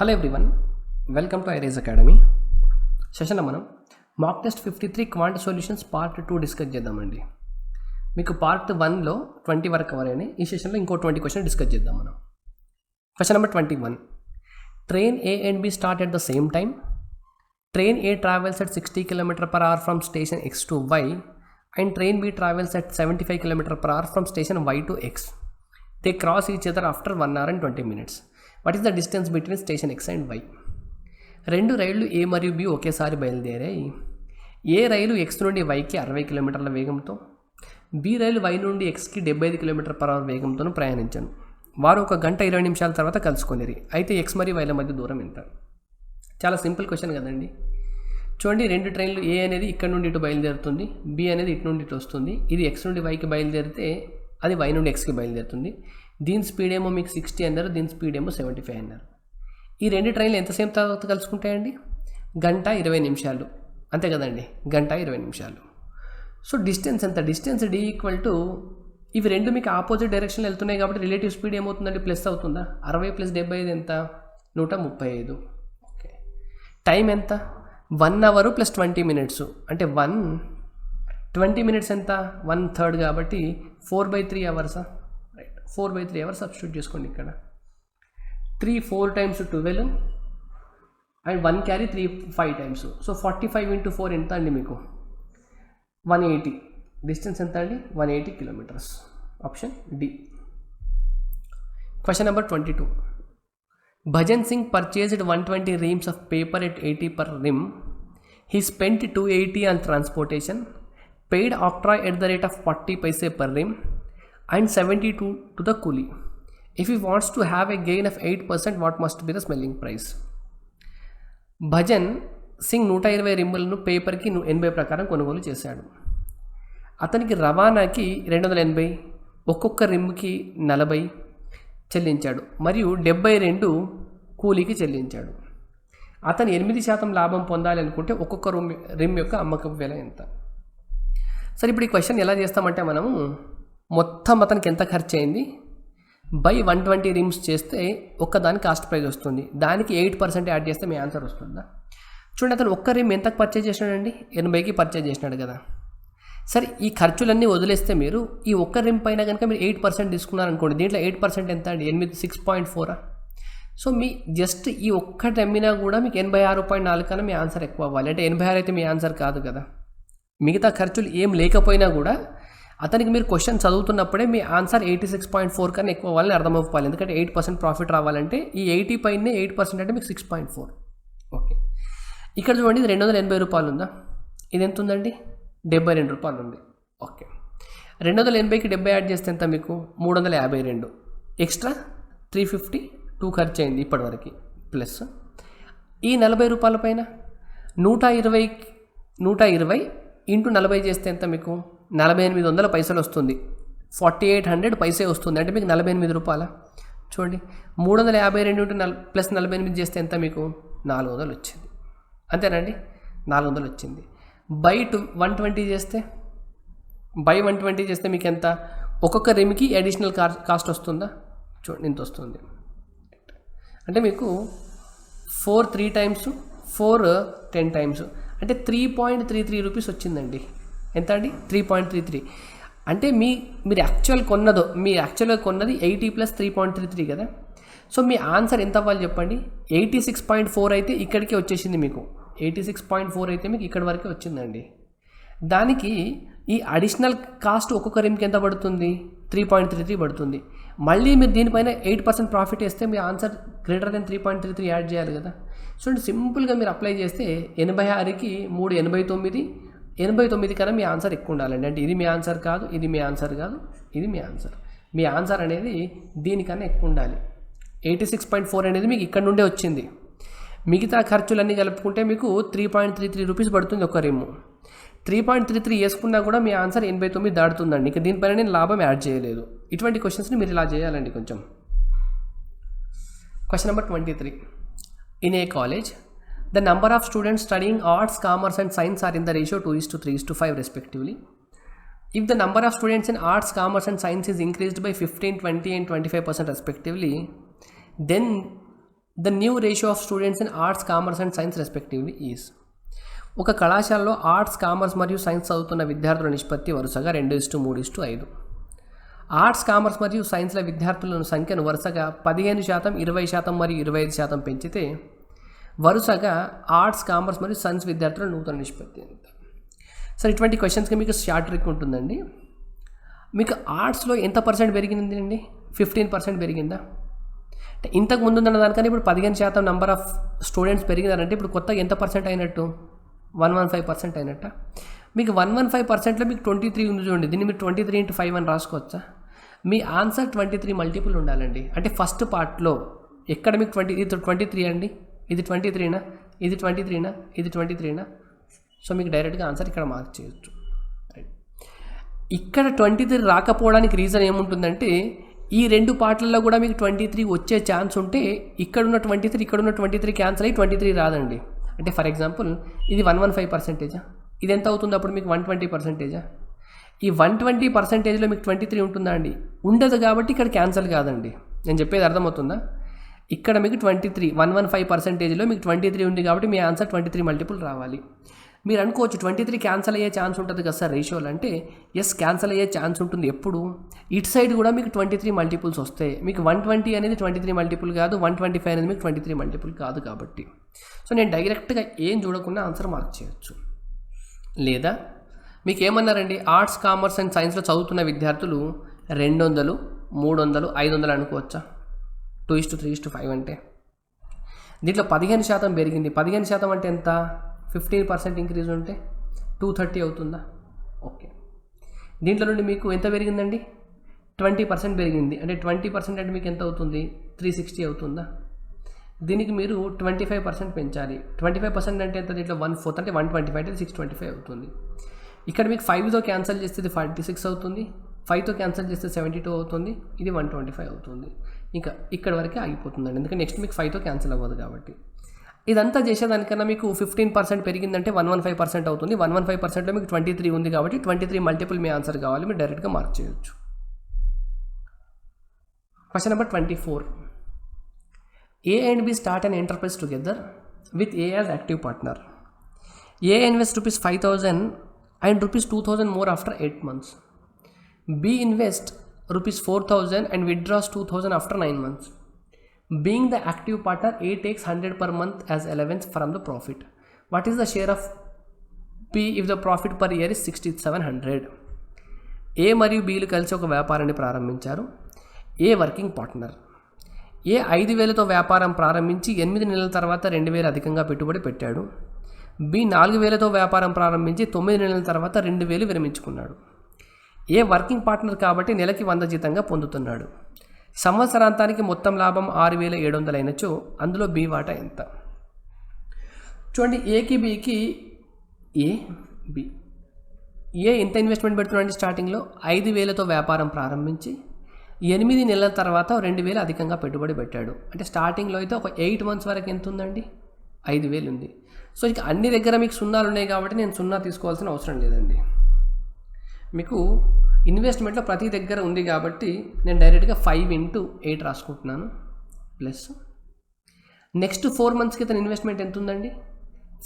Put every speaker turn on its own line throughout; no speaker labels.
Hello everyone, welcome to ఐరేజ్ academy. సెషన్లో మనం mock test 53 quant solutions part 2 discuss చేద్దామండి. మీకు పార్ట్ 1లో 20 వరకు కవర్ అయినాయి. ఈ సెషన్లో ఇంకో 20 క్వశ్చన్ డిస్కస్ చేద్దాం మనం. Question number 21. Train A and B start at the same time. Train A travels at 60 km/h from station X to Y and train B travels at 75 km/h from station Y to X. They cross each other after 1 hour and 20 minutes. What is the distance between station X and Y? రెండు రైళ్లు ఏ మరియు B ఒకేసారి బయలుదేరాయి. ఏ రైలు X నుండి వైకి 60 కిలోమీటర్ల వేగంతో, B rail why నుండి ఎక్స్కి 75 km/h వేగంతో ప్రయాణించాను. వారు 1 గంట 20 నిమిషాల తర్వాత కలుసుకొనిరి. అయితే ఎక్స్ మరియు వైల మధ్య దూరం ఎంత? చాలా సింపుల్ క్వశ్చన్ కదండి. చూడండి, రెండు ట్రైన్లు ఏ అనేది ఇక్కడ నుండి ఇటు బయలుదేరుతుంది, బి అనేది ఇటు నుండి ఇటు వస్తుంది. ఇది ఎక్స్ నుండి వైకి బయలుదేరితే అది వై నుండి ఎక్స్కి బయలుదేరుతుంది. దీని స్పీడ్ ఏమో మీకు 60 అన్నారు, దీని స్పీడ్ ఏమో 75 అన్నారు. ఈ రెండు ట్రైన్లు ఎంతసేపు తర్వాత కలుసుకుంటాయండి? గంట 20 నిమిషాలు, అంతే కదండి, గంట 20 నిమిషాలు. సో డిస్టెన్స్ ఎంత? డిస్టెన్స్ D = ఇవి రెండు మీకు ఆపోజిట్ డైరెక్షన్లో వెళ్తున్నాయి కాబట్టి రిలేటివ్ స్పీడ్ ఏమవుతుందండి? ప్లస్ అవుతుందా? 60 + 75 ఎంత? 135. ఓకే. టైం ఎంత? 1 hour + 20 minutes, అంటే 20 minutes ఎంత? 1/3 కాబట్టి 4/3 అవర్సా? 4/3 అవర్స్ సబ్స్టిట్యూట్ చేసుకోండి. ఇక్కడ 3 4 times 12 and 1 carry 3 5 times. So 45 × 4 ఎంత అండి మీకు? 180. డిస్టెన్స్ ఎంత అండి? 180 kilometers. Option D. Question number 22. Bhajan Singh purchased 120 reams of paper at 80 per rim. He spent 280 on transportation, paid octroi at the rate of 40 paise per rim and 72 to the coolie. If he wants to have a gain of 8%, what must be the selling price? Bhajan Singh 120 రిమ్ములను పేపర్కి 80 ప్రకారం కొనుగోలు చేశాడు. అతనికి రవాణాకి 280, ఒక్కొక్క రిమ్కి 40 చెల్లించాడు మరియు 72 కూలీకి చెల్లించాడు. అతను 8% లాభం పొందాలి అనుకుంటే ఒక్కొక్క రిమ్ యొక్క అమ్మకం వెల ఎంత? సరే, ఇప్పుడు ఈ క్వశ్చన్ ఎలా చేస్తామంటే మనము మొత్తం అతనికి ఎంత ఖర్చు అయింది బై 120 రిమ్స్ చేస్తే ఒక్కదానికి కాస్ట్ ప్రైస్ వస్తుంది. దానికి 8% యాడ్ చేస్తే మీ ఆన్సర్ వస్తుందా? చూడండి, అతను ఒక్క రిమ్ ఎంతకు పర్చేజ్ చేసినాడండి? 80కి పర్చేజ్ చేసినాడు కదా. సరే, ఈ ఖర్చులన్నీ వదిలేస్తే మీరు ఈ ఒక్క రిమ్ పైన కనుక మీరు 8% తీసుకున్నారనుకోండి. దీంట్లో 8% ఎంత అండి? 6.4. సో మీ జస్ట్ ఈ ఒక్కటి అమ్మినా కూడా మీకు 86.4 కన్నా మీ ఆన్సర్ ఎక్కువ అవ్వాలి. అంటే 86 అయితే మీ ఆన్సర్ కాదు కదా. మిగతా ఖర్చులు ఏం లేకపోయినా కూడా అతనికి మీరు క్వశ్చన్ చదువుతున్నప్పుడే మీ ఆన్సర్ 86.4 కన్నా ఎక్కువ అవ్వాలని అర్థమైపోవాలి. ఎందుకంటే 8% ప్రాఫిట్ రావాలంటే ఈ 80 పైనే 8% అంటే మీకు 6.4. ఓకే. ఇక్కడ చూడండి, ఇది 280 రూపాయలు ఉందా? ఇది ఎంత ఉందండి? 72 రూపాయలు ఉంది. ఓకే. 280కి 70 యాడ్ చేస్తే ఎంత మీకు? 352. ఎక్స్ట్రా 352 ఖర్చు అయింది ఇప్పటివరకు. ప్లస్ ఈ 40 రూపాయల పైన 120 ఇంటూ 40 చేస్తే ఎంత మీకు? 4800 పైసలు వస్తుంది. 4800 పైసే వస్తుంది. అంటే మీకు 48 రూపాయల. చూడండి, 352 ప్లస్ 48 చేస్తే ఎంత మీకు? 400 వచ్చింది. అంతేనండి, 400 వచ్చింది. బై 120 చేస్తే మీకు ఎంత? ఒక్కొక్క రిమ్కి అడిషనల్ కాస్ట్ వస్తుందా? చూడండి, ఇంత వస్తుంది. అంటే మీకు 4 3 times 4 10 times అంటే 3.33 రూపీస్ వచ్చిందండి. ఎంత అండి? 3.33. అంటే మీరు యాక్చువల్గా కొన్నది 80 + 3.33 కదా. సో మీ ఆన్సర్ ఎంత అవ్వాలి చెప్పండి? 86.4 అయితే ఇక్కడికే వచ్చేసింది మీకు. 86.4 అయితే మీకు ఇక్కడి వరకే వచ్చిందండి. దానికి ఈ అడిషనల్ కాస్ట్ ఒక్కొక్క రిమ్కి ఎంత పడుతుంది? 3.33 పడుతుంది. మళ్ళీ మీరు దీనిపైన 8% ప్రాఫిట్ వేస్తే మీ ఆన్సర్ గ్రేటర్ దెన్ 3.33 యాడ్ చేయాలి కదా. చూడండి, సింపుల్గా మీరు అప్లై చేస్తే 86కి 3 89 కన్నా మీ ఆన్సర్ ఎక్కువ ఉండాలండి. అంటే ఇది మీ ఆన్సర్ కాదు, ఇది మీ ఆన్సర్ కాదు, ఇది మీ ఆన్సర్. మీ ఆన్సర్ అనేది దీనికన్నా ఎక్కువ ఉండాలి. 86.4 అనేది మీకు ఇక్కడ నుండే వచ్చింది. మిగతా ఖర్చులన్నీ కలుపుకుంటే మీకు 3.33 రూపీస్ పడుతుంది ఒక రిమ్. 3.33 వేసుకున్నా కూడా మీ ఆన్సర్ 89 దాటుతుందండి. ఇక దీనిపైన నేను లాభం యాడ్ చేయలేదు. ఇటువంటి క్వశ్చన్స్ని మీరు ఇలా చేయాలండి కొంచెం. Question number 23. In a college, the number of students studying arts, commerce and science are in the ratio 2:3:5 respectively. If the number of students in arts, commerce and science is increased by 15, 20 and 25% respectively, then the new ratio of students in arts, commerce and science respectively is. ఒక కళాశాలలో arts, commerce మరియు science చదువుతున్న విద్యార్థుల నిష్పత్తి వరుసగా 2:3:5. Arts, commerce మరియు సైన్స్ల విద్యార్థుల సంఖ్యను వరుసగా 15%, 20% మరియు 25% పెంచితే వరుసగా ఆర్ట్స్, కామర్స్ మరియు సైన్స్ విద్యార్థుల నూతన నిష్పత్తి ఎంత? సరే, ఇటువంటి క్వశ్చన్స్కి మీకు షార్ట్ ట్రిక్ ఉంటుందండి. మీకు ఆర్ట్స్లో ఎంత పర్సెంట్ పెరిగింది అండి? 15% పెరిగిందా? అంటే ఇంతకు ముందు ఉన్న దానికన్నా ఇప్పుడు 15% నెంబర్ ఆఫ్ స్టూడెంట్స్ పెరిగినారంటే ఇప్పుడు కొత్తగా ఎంత పర్సెంట్ అయినట్టు? 115% అయినట్ట. మీకు 115%లో మీకు 23 ఉంది చూడండి. దీన్ని మీరు 23 × 5 అని రాసుకోవచ్చా? మీ ఆన్సర్ 23 మల్టిపుల్ ఉండాలండి. అంటే ఫస్ట్ పార్ట్లో ఎక్కడ మీకు ఇది 23 అండి, ఇది 23నా, ఇది 23నా, ఇది 23నా. సో మీకు డైరెక్ట్గా ఆన్సర్ ఇక్కడ మార్క్ చేయొచ్చు. ఇక్కడ 23 రాకపోవడానికి రీజన్ ఏముంటుందంటే ఈ రెండు పార్ట్లలో కూడా మీకు 23 వచ్చే ఛాన్స్ ఉంటే ఇక్కడున్న 23 ఇక్కడున్న 23 క్యాన్సిల్ అయ్యి 23 రాదండి. అంటే ఫర్ ఎగ్జాంపుల్ ఇది 115%, ఇది ఎంత అవుతుంది అప్పుడు మీకు 120%. ఈ 120%లో మీకు 23 ఉంటుందా అండి? ఉండదు, కాబట్టి ఇక్కడ క్యాన్సిల్ కాదండి. నేను చెప్పేది అర్థమవుతుందా? ఇక్కడ మీకు 115%లో మీకు 23 ఉంది కాబట్టి మీ ఆన్సర్ 23 మల్టిపుల్ రావాలి. మీరు అనుకోవచ్చు 23 క్యాన్సిల్ అయ్యే ఛాన్స్ ఉంటుంది కదా సార్ రేషియోలు అంటే. ఎస్, క్యాన్సిల్ అయ్యే ఛాన్స్ ఉంటుంది. ఎప్పుడు ఇటు సైడ్ కూడా మీకు 23 మల్టిపుల్స్ వస్తాయి. మీకు 120 అనేది 23 మల్టిపుల్ కాదు, 125 అనేది మీకు 23 మల్టిపుల్ కాదు కాబట్టి. సో నేను డైరెక్ట్గా ఏం చూడకుండా ఆన్సర్ మార్క్ చేయొచ్చు. లేదా మీకు ఏమన్నారండి, ఆర్ట్స్, కామర్స్ అండ్ సైన్స్లో చదువుతున్న విద్యార్థులు 200, 300, 500 అనుకోవచ్చా? 2:3:5 అంటే దీంట్లో 15% పెరిగింది. 15% అంటే ఎంత? 15% ఇంక్రీజ్ ఉంటే 230 అవుతుందా? ఓకే. దీంట్లో నుండి మీకు ఎంత పెరిగిందండి? 20% పెరిగింది. అంటే 20% అంటే మీకు ఎంత అవుతుంది? 360 అవుతుందా? దీనికి మీరు 25% పెంచాలి. 25% అంటే ఎంత? దీంట్లో 1/4 అంటే 125 అంటే 625 అవుతుంది. ఇక్కడ మీకు 5తో క్యాన్సిల్ చేస్తే ఇది 46 అవుతుంది, 5తో క్యాన్సిల్ చేస్తే 72 అవుతుంది, ఇది 125 అవుతుంది. ఇంకా ఇక్కడ వరకే ఆగిపోతుందండి, ఎందుకంటే నెక్స్ట్ మీకు 5తో క్యాన్సిల్ అవ్వదు కాబట్టి. ఇదంతా చేసేదానికన్నా మీకు 15% పెరిగిందంటే 115% అవుతుంది. 115%లో మీకు 23 ఉంది కాబట్టి 23 మల్టిపుల్ మీ ఆన్సర్ కావాలి. మీరు డైరెక్ట్గా మార్క్ చేయొచ్చు. Question number 24. A and B start an enterprise together with A as active partner. A invests ₹5,000 and ₹2,000 more after 8 months. B invests ₹4,000 and withdraws 2,000 after 9 months. Being the active partner, A takes 100 per month as allowance from the profit. What is the share of B if the profit per year is 6,700? A మరియు Bలు కలిసి ఒక వ్యాపారాన్ని ప్రారంభించారు. A working partner. A 5,000తో వ్యాపారం ప్రారంభించి 8 నెలల తర్వాత 2,000 అధికంగా పెట్టుబడి పెట్టాడు. బి 4,000తో వ్యాపారం ప్రారంభించి 9 నెలల తర్వాత 2,000 విరమించుకున్నాడు. ఏ వర్కింగ్ పార్ట్నర్ కాబట్టి నెలకి 100 జీతంగా పొందుతున్నాడు. సంవత్సరాంతానికి మొత్తం లాభం 6,700 అయినచో అందులో బి వాటా ఎంత? చూడండి, ఏకి బికి ఏ ఎంత ఇన్వెస్ట్మెంట్ పెడుతున్నాడు? స్టార్టింగ్లో 5,000తో వ్యాపారం ప్రారంభించి 8 నెలల తర్వాత 2,000 అధికంగా పెట్టుబడి పెట్టాడు. అంటే స్టార్టింగ్లో అయితే ఒక 8 months వరకు ఎంత ఉందండి? 5,000 ఉంది. సో ఇక అన్ని దగ్గర మీకు సున్నాలు ఉన్నాయి కాబట్టి నేను సున్నా తీసుకోవాల్సిన అవసరం లేదండి. మీకు ఇన్వెస్ట్మెంట్లో ప్రతి దగ్గర ఉంది కాబట్టి నేను డైరెక్ట్గా 5 × 8 రాసుకుంటున్నాను. ప్లస్ నెక్స్ట్ 4 monthsకి తన ఇన్వెస్ట్మెంట్ ఎంత ఉందండి?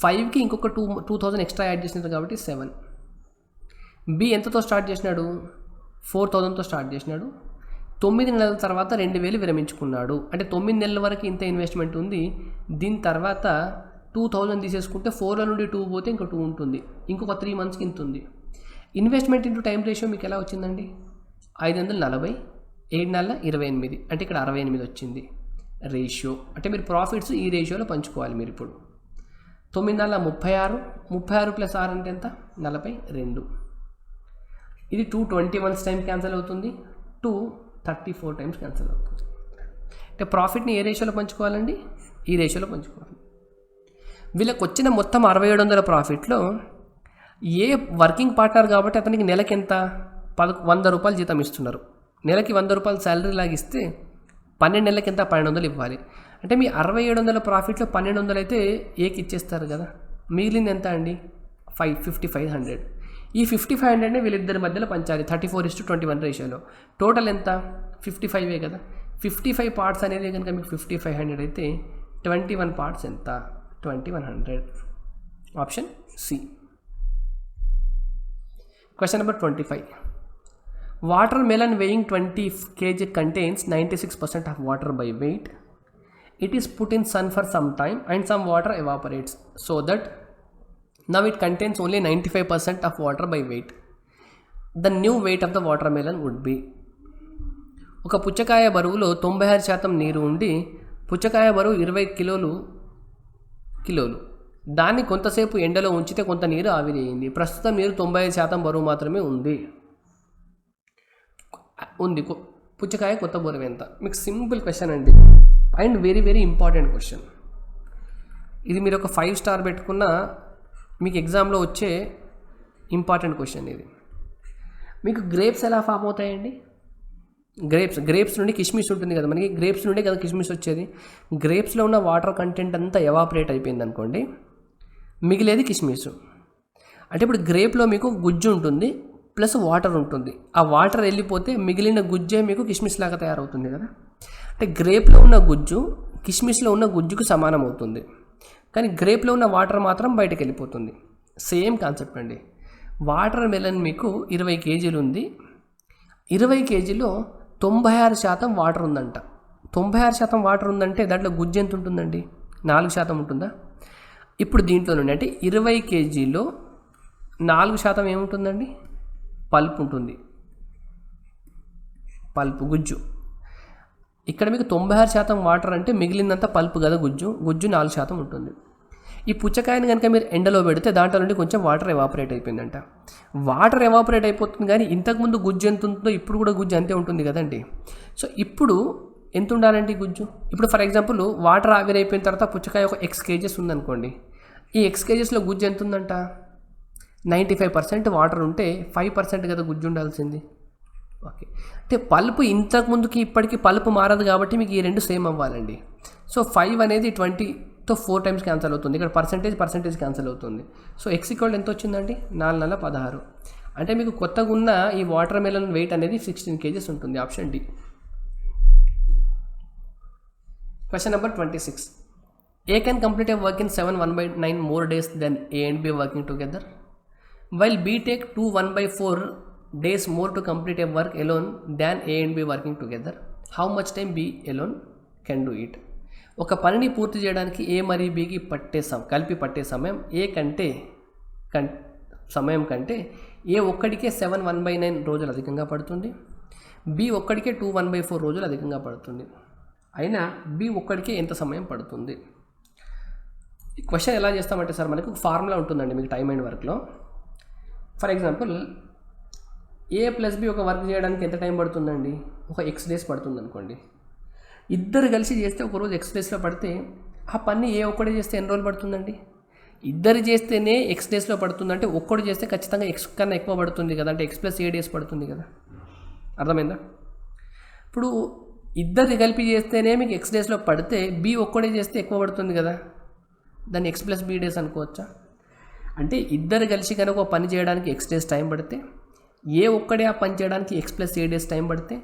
5కి ఇంకొక 2,000 ఎక్స్ట్రా యాడ్ చేసినారు కాబట్టి 7. బి ఎంతతో స్టార్ట్ చేసినాడు? 4,000తో స్టార్ట్ చేసినాడు. 9 నెలల తర్వాత 2,000 విరమించుకున్నాడు. అంటే 9 నెలల వరకు ఇంత ఇన్వెస్ట్మెంట్ ఉంది. దీని తర్వాత 2,000 తీసేసుకుంటే 4 నుండి 2 పోతే ఇంకా 2 ఉంటుంది. ఇంకొక 3 monthsకి ఇంత ఉంది. ఇన్వెస్ట్మెంట్ ఇంటూ టైం రేషియో మీకు ఎలా వచ్చిందండి? 540, 7 నెలల 28, అంటే ఇక్కడ 68 వచ్చింది రేషియో. అంటే మీరు ప్రాఫిట్స్ ఈ రేషియోలో పంచుకోవాలి. మీరు ఇప్పుడు 9 నెలల 36, 36 + 6 అంటే ఎంత? 42. ఇది 221 టైం క్యాన్సిల్ అవుతుంది, 234 టైమ్స్ క్యాన్సిల్ అవుతుంది. అంటే ప్రాఫిట్ని ఏ రేషియోలో పంచుకోవాలండి? ఈ రేషియోలో పంచుకోవాలి. వీళ్ళకి వచ్చిన మొత్తం 6,700 ప్రాఫిట్లో ఏ వర్కింగ్ పార్ట్నర్ కాబట్టి అతనికి నెలకి ఎంత? 100 రూపాయలు జీతం ఇస్తున్నారు. నెలకి 100 రూపాయలు శాలరీ లాగిస్తే 12 నెలలకి ఎంత? 1,200 ఇవ్వాలి. అంటే మీ 6,700 ప్రాఫిట్లో 1,200 అయితే ఏకి ఇచ్చేస్తారు కదా. మిగిలింది ఎంత అండి? 5,500. ఈ 5,500ని వీళ్ళిద్దరి మధ్యలో పంచాలి 34:21 రేషియోలో. టోటల్ ఎంత? 55 కదా. 55 పార్ట్స్ అనేది కనుక మీకు 5,500 అయితే 21 పార్ట్స్ ఎంత? 2100. Option C. Question number 25. Watermelon weighing 20 kg contains 96% of water by weight. It is put in sun for some time and some water evaporates so that now it contains only 95% of water by weight. The new weight of the watermelon would be. ఒక పుచ్చకాయ బరువులో 96% నీరు ఉండి పుచ్చకాయ బరువు 20 కిలోలు. దాన్ని కొంతసేపు ఎండలో ఉంచితే కొంత నీరు ఆవిరయ్యింది. ప్రస్తుతం నీరు 95% బరువు మాత్రమే ఉంది. పుచ్చకాయ కొత్త బరువు ఎంత? మీకు సింపుల్ క్వశ్చన్ అండి, and very very important question. ఇది మీరు ఒక 5 స్టార్ పెట్టుకున్న మీకు ఎగ్జామ్లో వచ్చే ఇంపార్టెంట్ క్వశ్చన్ ఇది. మీకు గ్రేప్స్ ఎలా ఫామ్ అవుతాయండి? గ్రేప్స్ నుండి కిస్మిస్ ఉంటుంది కదా, మనకి గ్రేప్స్ నుండే కదా కిస్మిస్ వచ్చేది. గ్రేప్స్లో ఉన్న వాటర్ కంటెంట్ అంతా ఎవాపరేట్ అయిపోయింది అనుకోండి, మిగిలేది కిస్మిస్. అంటే ఇప్పుడు గ్రేప్లో మీకు గుజ్జు ఉంటుంది ప్లస్ వాటర్ ఉంటుంది. ఆ వాటర్ వెళ్ళిపోతే మిగిలిన గుజ్జే మీకు కిస్మిస్ లాగా తయారవుతుంది కదా. అంటే గ్రేప్లో ఉన్న గుజ్జు కిస్మిస్లో ఉన్న గుజ్జుకు సమానం అవుతుంది, కానీ గ్రేప్లో ఉన్న వాటర్ మాత్రం బయటకు వెళ్ళిపోతుంది. సేమ్ కాన్సెప్ట్ అండి. వాటర్ మెలన్ మీకు 20 కేజీలు ఉంది. 20 కేజీలో 96% వాటర్ ఉందంట. 96% వాటర్ ఉందంటే దాంట్లో గుజ్జు ఎంత ఉంటుందండి? 4% ఉంటుందా? ఇప్పుడు దీంట్లో నుండి అంటే 20 కేజీలో 4% ఏముంటుందండి? పల్ప్ ఉంటుంది, పల్ప్ గుజ్జు. ఇక్కడ మీకు 96% వాటర్ అంటే మిగిలిందంతా పల్ప్ కదా, గుజ్జు 4% ఉంటుంది. ఈ పుచ్చకాయని కనుక మీరు ఎండలో పెడితే దాంట్లో నుండి కొంచెం వాటర్ ఎవాపరేట్ అయిపోయిందంట. వాటర్ ఎవాపరేట్ అయిపోతుంది, కానీ ఇంతకుముందు గుజ్జు ఎంత ఉంటుందో ఇప్పుడు కూడా గుజ్జు అంతే ఉంటుంది కదండి. సో ఇప్పుడు ఎంత ఉండాలండి గుజ్జు? ఇప్పుడు ఫర్ ఎగ్జాంపుల్ వాటర్ ఆవిరైపోయిన తర్వాత పుచ్చకాయ ఒక X కేజెస్ ఉందనుకోండి. ఈ X కేజెస్లో గుజ్జు ఎంత ఉందంట? 95% వాటర్ ఉంటే 5% కదా గుజ్జు ఉండాల్సింది. ఓకే, అంటే పల్పు ఇంతకుముందుకి ఇప్పటికీ పల్పు మారదు కాబట్టి మీకు ఈ రెండు సేమ్ అవ్వాలండి. సో 5 అనేది 20తో 4 టైమ్స్ క్యాన్సల్ అవుతుంది. ఇక్కడ పర్సెంటేజ్ క్యాన్సల్ అవుతుంది. సో X ఈక్వల్ ఎంత వచ్చిందండి? 4 × 16. అంటే మీకు కొత్తగా ఉన్న ఈ వాటర్ మెలన్ వెయిట్ అనేది 16 కేజెస్ ఉంటుంది. Option D. Question number 26. A can complete a work in 7 1/9 more days than A and B working together, while B take 2 1/4 days more to complete a work alone than A and B working together. How much time B alone can do it? ఒక పనిని పూర్తి చేయడానికి A మరియు Bకి కలిపి పట్టే సమయం సమయం కంటే A ఒక్కడికే 7 1/9 రోజులు అధికంగా పడుతుంది. B ఒక్కడికే 2 1/4 రోజులు అధికంగా పడుతుంది. అయినా B ఒక్కడికే ఎంత సమయం పడుతుంది? ఈ క్వశ్చన్ ఎలా చేస్తామంటే సార్, మనకు ఫార్ములా ఉంటుందండి మీకు టైమ్ అండ్ వర్క్లో. ఫర్ ఎగ్జాంపుల్ A + B ఒక వర్క్ చేయడానికి ఎంత టైం పడుతుందండి? ఒక X డేస్ పడుతుంది అనుకోండి. ఇద్దరు కలిసి చేస్తే ఒకరోజు X డేస్లో పడితే ఆ పని A ఒక్కడే చేస్తే ఎన్ని రోజులు పడుతుందండి? ఇద్దరు చేస్తేనే X డేస్లో పడుతుందంటే ఒక్కడు చేస్తే ఖచ్చితంగా X కన్నా ఎక్కువ పడుతుంది కదా, అంటే X + A డేస్ పడుతుంది కదా. అర్థమైందా? ఇప్పుడు ఇద్దరు కలిపి చేస్తేనే మీకు X డేస్లో పడితే B ఒక్కడే చేస్తే ఎక్కువ పడుతుంది కదా, దాన్ని X + B డేస్ అనుకోవచ్చా? అంటే ఇద్దరు కలిసి కనుక ఒక పని చేయడానికి X డేస్ టైం పడితే, A ఒక్కడే ఆ పని చేయడానికి X + A డేస్ టైం పడితే,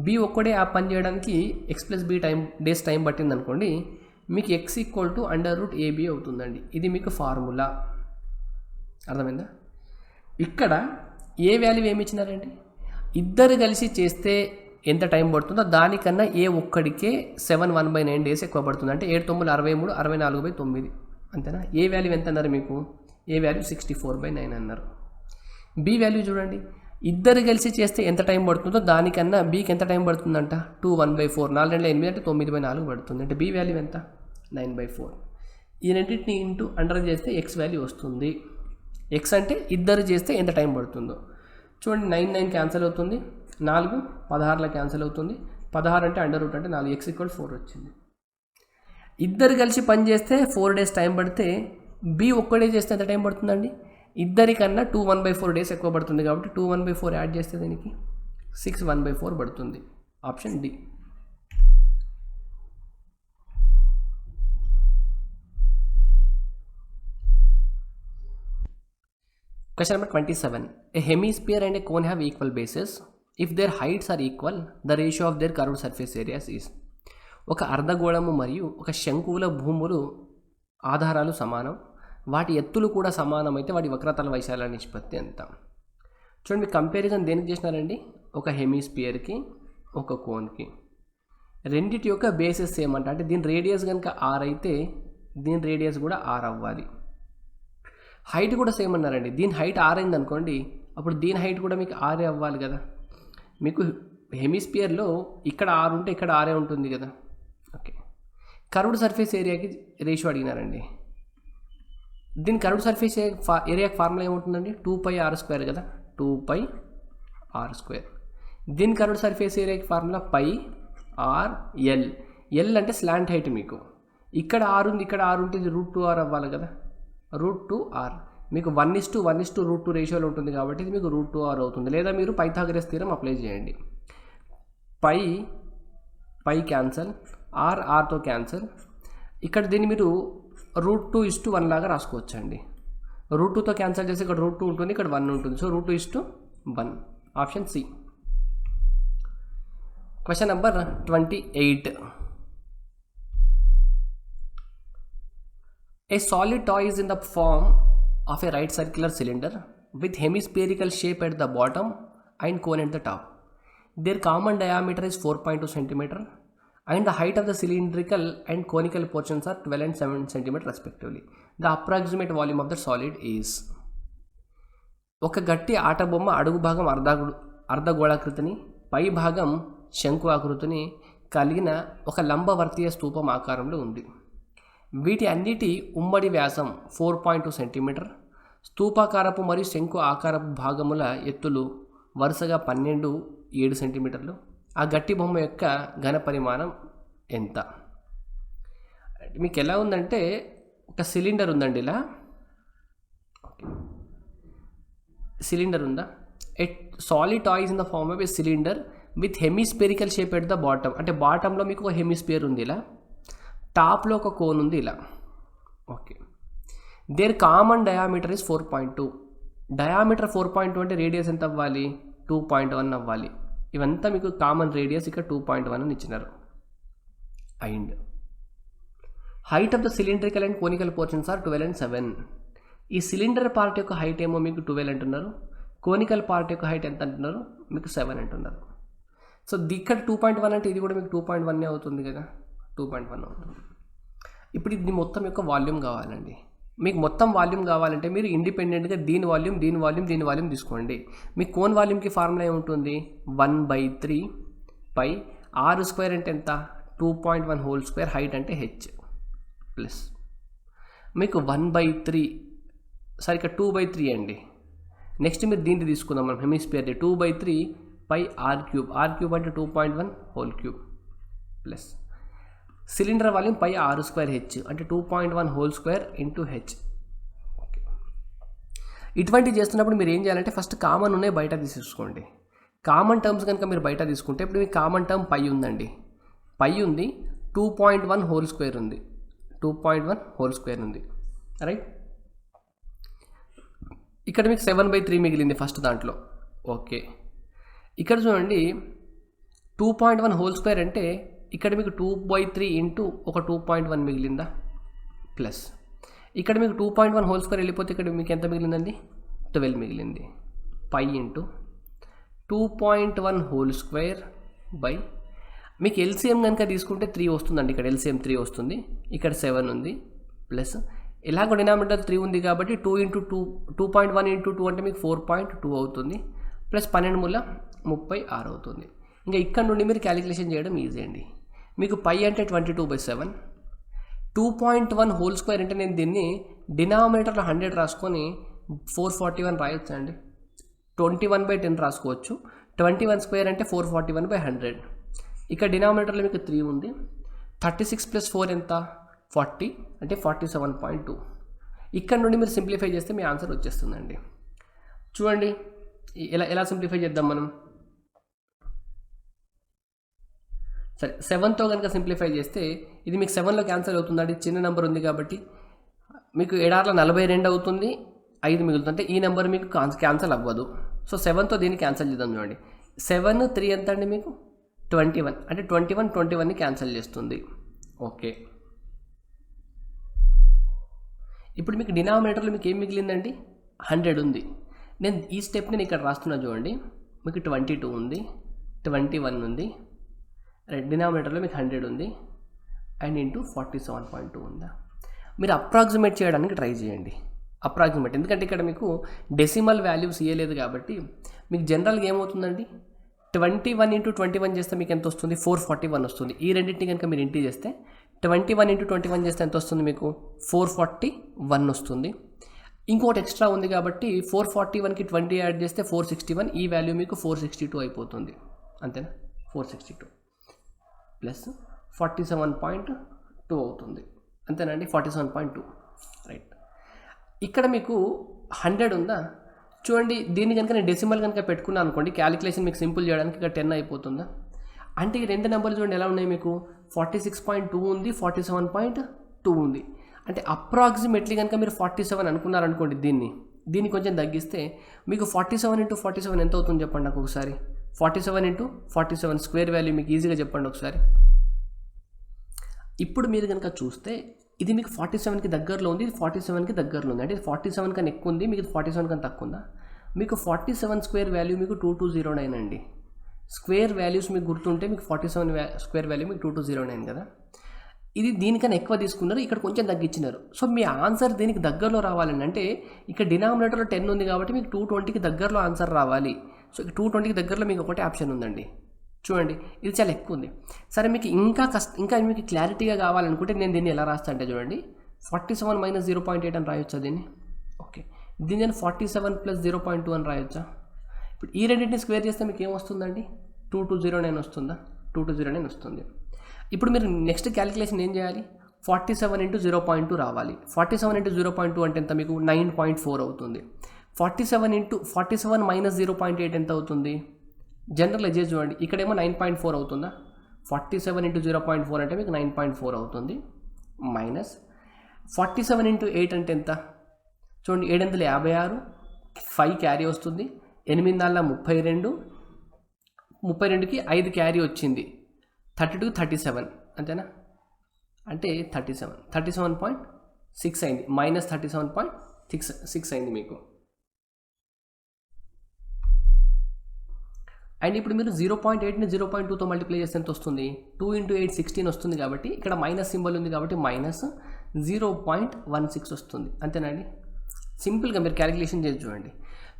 B ఒక్కడే ఆ పని చేయడానికి X + B డేస్ టైం పట్టింది అనుకోండి, మీకు X = √AB అవుతుందండి. ఇది మీకు ఫార్ములా. అర్థమైందా? ఇక్కడ ఏ వాల్యూ ఏమి ఇచ్చినారండి? ఇద్దరు కలిసి చేస్తే ఎంత టైం పడుతుందో దానికన్నా A ఒక్కడికే 7 1/9 డేస్ ఎక్కువ పడుతుంది. అంటే 7 9 63 64/9 అంతేనా? ఏ వాల్యూ ఎంత అన్నారు మీకు? ఏ వాల్యూ 64/9 అన్నారు. B వాల్యూ చూడండి, ఇద్దరు కలిసి చేస్తే ఎంత టైం పడుతుందో దానికన్నా Bకి ఎంత టైం పడుతుందంట? 2 1/4. 4 2 8 అంటే 9/4 పడుతుంది. అంటే B వాల్యూ ఎంత? 9/4. ఈ రెండింటిని ఇంటూ అండర్ చేస్తే X వాల్యూ వస్తుంది. X అంటే ఇద్దరు చేస్తే ఎంత టైం పడుతుందో చూడండి. 9 9 క్యాన్సిల్ అవుతుంది, 4 16 క్యాన్సిల్ అవుతుంది. 16 అంటే అండర్ రూట్ అంటే 4. X = 4 వచ్చింది. ఇద్దరు కలిసి పని చేస్తే 4 డేస్ టైం పడితే B ఒక్కడే చేస్తే ఎంత టైం పడుతుందండి? ఇద్దరికన్నా 2 1/4 డేస్ ఎక్కువ పడుతుంది కాబట్టి 2 1/4 యాడ్ చేస్తే దీనికి 6 1/4 పడుతుంది. Option D. Question number 27. A hemisphere and a cone have equal bases. If their heights are equal, the ratio of their curved surface areas is. ఒక అర్ధగోళము మరియు ఒక శంకువుల భూములు ఆధారాలు సమానం, వాటి ఎత్తులు కూడా సమానమైతే వాటి వక్రతల వైశాల్య నిష్పత్తి ఎంత? చూడండి, కంపారిజన్ దేనికి చేసినారండి? ఒక హెమిస్పియర్కి ఒక కోన్కి. రెండిటి యొక్క బేసెస్ ఏమంట అంటే దీని రేడియస్ కనుక ఆర్ అయితే దీని రేడియస్ కూడా ఆర్ అవ్వాలి. హైట్ కూడా సేమ్ అన్నారండి. దీని హైట్ ఆర్ అయింది అనుకోండి, అప్పుడు దీని హైట్ కూడా మీకు ఆరే అవ్వాలి కదా. మీకు హెమిస్పియర్లో ఇక్కడ ఆర్ ఉంటే ఇక్కడ ఆరే ఉంటుంది కదా. ఓకే, కర్వ్డ్ సర్ఫేస్ ఏరియాకి రేషియో అడిగినారండి. దీని కర్వ్డ్ సర్ఫేస్ ఏరియాకి ఫార్ములా ఏముంటుందండి? 2πr² కదా, 2πr². దీని కర్వ్డ్ సర్ఫేస్ ఏరియాకి ఫార్ములా πr/l. ఎల్ అంటే స్లాంట్ హైట్. మీకు ఇక్కడ ఆర్ ఉంది, ఇక్కడ ఆర్ ఉంటే ఇది √2r అవ్వాలి కదా, √2r. మీకు 1:1:√2 రేషియోలో ఉంటుంది కాబట్టి ఇది మీకు √2r అవుతుంది. లేదా మీరు పైథాగరస్ థీరం అప్లై చేయండి. పై క్యాన్సల్, ఆర్తో క్యాన్సల్. ఇక్కడ దీన్ని మీరు √2:1 లాగా రాసుకోవచ్చు అండి. √2తో క్యాన్సల్ చేసి ఇక్కడ √2 ఉంటుంది, ఇక్కడ 1 ఉంటుంది. So √2:1. Option C. Question number 28. A solid toy is in the form of a right circular cylinder with hemispherical shape at the bottom and cone at the top. Their common diameter is 4.2 cm and the height of the cylindrical and conical portions are 12 and 7 cm respectively. The approximate volume of the solid is. ఒక గట్టి ఆట బొమ్మ అడుగు భాగం అర్ధగోళాకృతిని, పై భాగం శంకు ఆకృతిని కలిగిన ఒక లంబవర్తీయ స్తూపం ఆకారంలో ఉంది. వీటి అన్నిటి ఉమ్మడి వ్యాసం 4.2 సెంటీమీటర్. స్తూపాకారపు మరియు శంకు ఆకారపు భాగముల ఎత్తులు వరుసగా 12, 7 సెంటీమీటర్లు. ఆ గట్టి బొమ్మ యొక్క ఘన పరిమాణం ఎంత? మీకు ఎలా ఉందంటే ఒక సిలిండర్ ఉందండి, ఇలా సిలిండర్ ఉందా? Solid toys in the form of a cylinder with hemispherical shape at the bottom. అంటే బాటంలో మీకు ఒక హెమిస్పియర్ ఉంది ఇలా, టాప్లో ఒక కోన్ ఉంది ఇలా. Okay, there common diameter is 4.2. Diameter 4.2 అంటే రేడియస్ ఎంత అవ్వాలి? 2.1 అవ్వాలి. ఇవంతా మీకు కామన్ రేడియస్, ఇక్కడ 2.1 అని ఇచ్చినారు. And height of the cylindrical and conical portions are 12 and 7. ఈ సిలిండర్ పార్ట్ యొక్క హైట్ ఏమో మీకు 12 అంటున్నారు, కోనికల్ పార్ట్ యొక్క హైట్ ఎంత అంటున్నారు? మీకు 7 అంటున్నారు. సో ఇక్కడ 2.1 అంటే ఇది కూడా మీకు 2.1 అవుతుంది కదా, 2.1 అవుతుంది. ఇప్పుడు ఇది మొత్తం యొక్క వాల్యూమ్ కావాలండి. మీకు మొత్తం వాల్యూమ్ కావాలంటే మీరు ఇండిపెండెంట్గా దీని వాల్యూమ్ తీసుకోండి. మీ కోన్ వాల్యూమ్కి ఫార్ములా ఏముంటుంది? 1/3 పై r² అంటే ఎంత? 2.1 హోల్ స్క్వేర్, హైట్ అంటే h ప్లస్ మీకు 1/3, సరే ఇక్కడ 2/3 అండి. నెక్స్ట్ మీరు దీన్ని తీసుకుందాం మనం, హెమిస్పియర్ది. 2/3 పై r³ అంటే 2.1 whole cube plus cylinder volume pi r² h అంటే 2.1 whole square into h. Okay, ఇటువంటి చేస్తున్నప్పుడు మీరు ఏం చేయాలంటే ఫస్ట్ కామన్ ఉన్నాయి బయట తీసుకోండి. కామన్ టర్మ్స్ కనుక మీరు బయట తీసుకుంటే ఇప్పుడు మీకు కామన్ టర్మ్ పై ఉందండి, పై ఉంది, 2.1 హోల్ స్క్వేర్ ఉంది, 2.1 హోల్ స్క్వేర్ ఉంది, రైట్. ఇక్కడ మీకు 7/3 మిగిలింది ఫస్ట్ దాంట్లో. ఓకే, ఇక్కడ చూడండి 2.1 హోల్ స్క్వేర్ అంటే ఇక్కడ మీకు 2/3 ఇంటూ ఒక 2.1 మిగిలిందా ప్లస్ ఇక్కడ మీకు 2.1 హోల్ స్క్వేర్ వెళ్ళిపోతే ఇక్కడ మీకు ఎంత మిగిలిందండి? 12 మిగిలింది. Pi into 2.1 whole square by మీకు ఎల్సిఎం కనుక తీసుకుంటే 3 వస్తుందండి. ఇక్కడ ఎల్సిఎం 3 వస్తుంది, ఇక్కడ 7 ఉంది ప్లస్ ఇలాగ డినామినేటర్ 3 ఉంది కాబట్టి 2 ఇంటూ 2.1 ఇంటూ 2 అంటే మీకు 4.2 అవుతుంది ప్లస్ 12 మూల 36 అవుతుంది. ఇంకా ఇక్కడ నుండి మీరు క్యాలిక్యులేషన్ చేయడం ఈజీ అండి. మీకు పై అంటే 22/7, 2.1 హోల్ స్క్వేర్ అంటే నేను దీన్ని డినామినేటర్లో 100 రాసుకొని 441 రాయొచ్చు అండి. 21/10 రాసుకోవచ్చు. 21 స్క్వేర్ అంటే 441/100. ఇక్కడ డినామినేటర్లో మీకు 3 ఉంది. 36 + 4 ఎంత? 40 అంటే 47.2. ఇక్కడ నుండి మీరు సింప్లిఫై చేస్తే మీ ఆన్సర్ వచ్చేస్తుందండి. చూడండి ఎలా సింప్లిఫై చేద్దాం మనం. సరే 7తో కనుక సింప్లిఫై చేస్తే ఇది మీకు 7లో క్యాన్సిల్ అవుతుందండి. చిన్న నెంబర్ ఉంది కాబట్టి మీకు ఎడార్లో 42 అవుతుంది, 5 మిగులుతుంది. అంటే ఈ నెంబర్ మీకు క్యాన్సిల్ అవ్వదు. సో 7తో దీన్ని క్యాన్సిల్ చేద్దాం. చూడండి 7, 3 ఎంత అండి? మీకు 21 అంటే 21ని క్యాన్సిల్ చేస్తుంది. ఓకే, ఇప్పుడు మీకు డినామినేటర్లో మీకు ఏం మిగిలిందండి? 100 ఉంది. నేను ఈ స్టెప్ని నేను ఇక్కడ రాస్తున్నా చూడండి. మీకు 22 ఉంది, 21 ఉంది, డినామినేటర్లో మీకు 100 ఉంది అండ్ ఇంటూ 47.2 ఉందా. మీరు అప్రాక్సిమేట్ చేయడానికి ట్రై చేయండి. అప్రాక్సిమేట్, ఎందుకంటే ఇక్కడ మీకు డెసిమల్ వాల్యూస్ ఇవ్వలేదు కాబట్టి మీకు జనరల్గా ఏమవుతుందండి, 21 × 21 చేస్తే మీకు ఎంత వస్తుంది? 441 వస్తుంది. ఈ రెండింటిని కనుక మీరు ఇంటి చేస్తే 21 × 21 చేస్తే ఎంత వస్తుంది? మీకు 441 వస్తుంది. ఇంకోటి ఎక్స్ట్రా ఉంది కాబట్టి 441కి 20 యాడ్ చేస్తే 461, ఈ వాల్యూ మీకు 462 అయిపోతుంది. అంతేనా? 462 ప్లస్ 47.2 అవుతుంది. అంతేనండి, 47.2. రైట్, ఇక్కడ మీకు 100 ఉందా? చూడండి, దీన్ని కనుక నేను డెసిమల్ కనుక పెట్టుకున్నాను అనుకోండి, క్యాలిక్యులేషన్ మీకు సింపుల్ చేయడానికి ఇక్కడ 10 అయిపోతుందా? అంటే ఈ రెండు నెంబర్లు చూడండి ఎలా ఉన్నాయి మీకు, 46.2 ఉంది, 47.2 ఉంది. అంటే అప్రాక్సిమేట్లీ కనుక మీరు 47 అనుకున్నారనుకోండి, దీన్ని కొంచెం తగ్గిస్తే మీకు 47 × 47 ఎంత అవుతుంది చెప్పండి నాకు ఒకసారి. 47 × 47 స్క్వేర్ వాల్యూ మీకు ఈజీగా చెప్పండి ఒకసారి. ఇప్పుడు మీరు కనుక చూస్తే ఇది మీకు 47కి దగ్గరలో ఉంది, ఇది 47కి దగ్గరలో ఉంది. అంటే ఇది 47 కన్నా ఎక్కువ ఉంది, మీకు 47 కన్నా తక్కువ ఉందా? మీకు 47 స్క్వేర్ వాల్యూ మీకు 2209 అండి. స్క్వేర్ వాల్యూస్ మీకు గుర్తుంటే మీకు 47 స్క్వేర్ వాల్యూ మీకు 2209 కదా. ఇది దీనికన్నా ఎక్కువ తీసుకున్నారు, ఇక్కడ కొంచెం తగ్గించినారు. సో మీ ఆన్సర్ దీనికి దగ్గరలో రావాలండి. అంటే ఇక్కడ డినామినేటర్లో 10 ఉంది కాబట్టి మీకు 220కి దగ్గరలో ఆన్సర్ రావాలి. సో 220కి దగ్గరలో మీకు ఒకటే ఆప్షన్ ఉందండి. చూడండి, ఇది చాలా ఎక్కువ ఉంది. సరే, మీకు ఇంకా మీకు క్లారిటీగా కావాలనుకుంటే నేను దీన్ని ఎలా రాస్తా అంటే చూడండి, 47 - 0.8 అని రాయొచ్చా దీన్ని? ఓకే, దీన్ని నేను 47 + 0.2 అని రాయొచ్చా? ఇప్పుడు ఈ రెండింటిని స్క్వేర్ చేస్తే మీకు ఏమొస్తుందండి? 2209 వస్తుందా? 2209 వస్తుంది. ఇప్పుడు మీరు నెక్స్ట్ క్యాలిక్యులేషన్ ఏం చేయాలి? 47 × 0.2 రావాలి. 47 × 0.2 అంటే ఎంత? మీకు 9.4 అవుతుంది. 47 - 0.8 ఎంత అవుతుంది? జనరల్గా చేసి చూడండి, ఇక్కడేమో 9.4 అవుతుందా? 47 × 0.4 అంటే మీకు 9.4 అవుతుంది. మైనస్ 47 × 8 అంటే ఎంత? చూడండి, 7 × 56, 5 క్యారీ వస్తుంది, 8 × 32, 32కి 5 క్యారీ వచ్చింది, 32 37 అంతేనా? అంటే 37.6 అయింది, -37.6 అయింది మీకు. అండ్ ఇప్పుడు మీరు 0.8ని 0.2తో మల్టిప్లై చేస్తే ఎంత వస్తుంది? 2 × 8 16 వస్తుంది కాబట్టి ఇక్కడ మైనస్ సింబల్ ఉంది కాబట్టి -0.16 వస్తుంది. అంతేనండి? సింపుల్గా మీరు క్యాలిక్యులేషన్ చేసి చూడండి.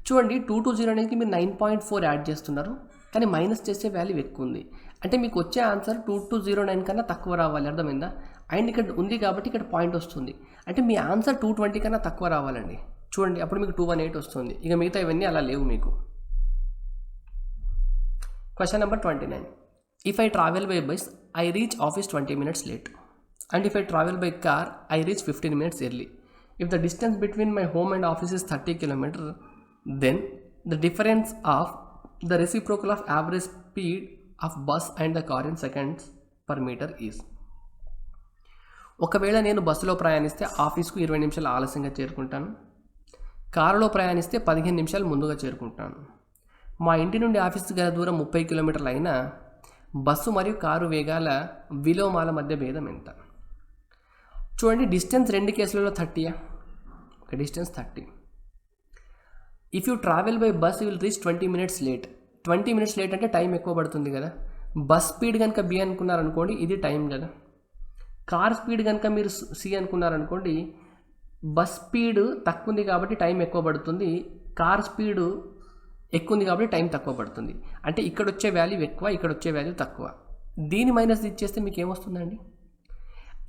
220కి మీరు 9.4 యాడ్ చేస్తున్నారు, కానీ మైనస్ చేసే వాల్యూ ఎక్కువ ఉంది. అంటే మీకు వచ్చే ఆన్సర్ 2209 కన్నా తక్కువ రావాలి. అర్థమైందా? అండ్ ఇక్కడ ఉంది కాబట్టి ఇక్కడ పాయింట్ వస్తుంది. అంటే మీ ఆన్సర్ 220 కన్నా తక్కువ రావాలండి. చూడండి, అప్పుడు మీకు 218 వస్తుంది. ఇక మిగతా ఇవన్నీ అలా లేవు మీకు. Question number 29. If I travel by bus, I reach office 20 minutes late. And if I travel by car, I reach 15 minutes early. If the distance between my home and office is 30 km, then the difference of the reciprocal of average speed of bus and the car in seconds per meter is. ఒకవేళ నేను బస్సులో ప్రయాణిస్తే ఆఫీస్కు 20 నిమిషాలు ఆలస్యంగా చేరుకుంటాను, కారులో ప్రయాణిస్తే 15 నిమిషాలు ముందుగా చేరుకుంటాను. మా ఇంటి నుండి ఆఫీస్కి గల దూరం 30 కిలోమీటర్లు అయినా బస్సు మరియు కారు వేగాల విలోమాల మధ్య భేదం ఎంత? చూడండి, డిస్టెన్స్ రెండు కేసులలో 30. ఒక distance 30. If you travel by bus you will reach 20 minutes late. 20 minutes late అంటే టైం ఎక్కువ పడుతుంది కదా. బస్ స్పీడ్ కనుక బి అనుకున్నారనుకోండి, ఇది టైం కదా. కార్ స్పీడ్ కనుక మీరు సి అనుకున్నారనుకోండి, బస్ స్పీడ్ తక్కువ ఉంది కాబట్టి టైం ఎక్కువ పడుతుంది, కార్ స్పీడు ఎక్కువ ఉంది కాబట్టి టైం తక్కువ పడుతుంది. అంటే ఇక్కడ వచ్చే వాల్యూ ఎక్కువ, ఇక్కడ వచ్చే వాల్యూ తక్కువ. దీని మైనస్ ఇచ్చేస్తే మీకు ఏమొస్తుందండి?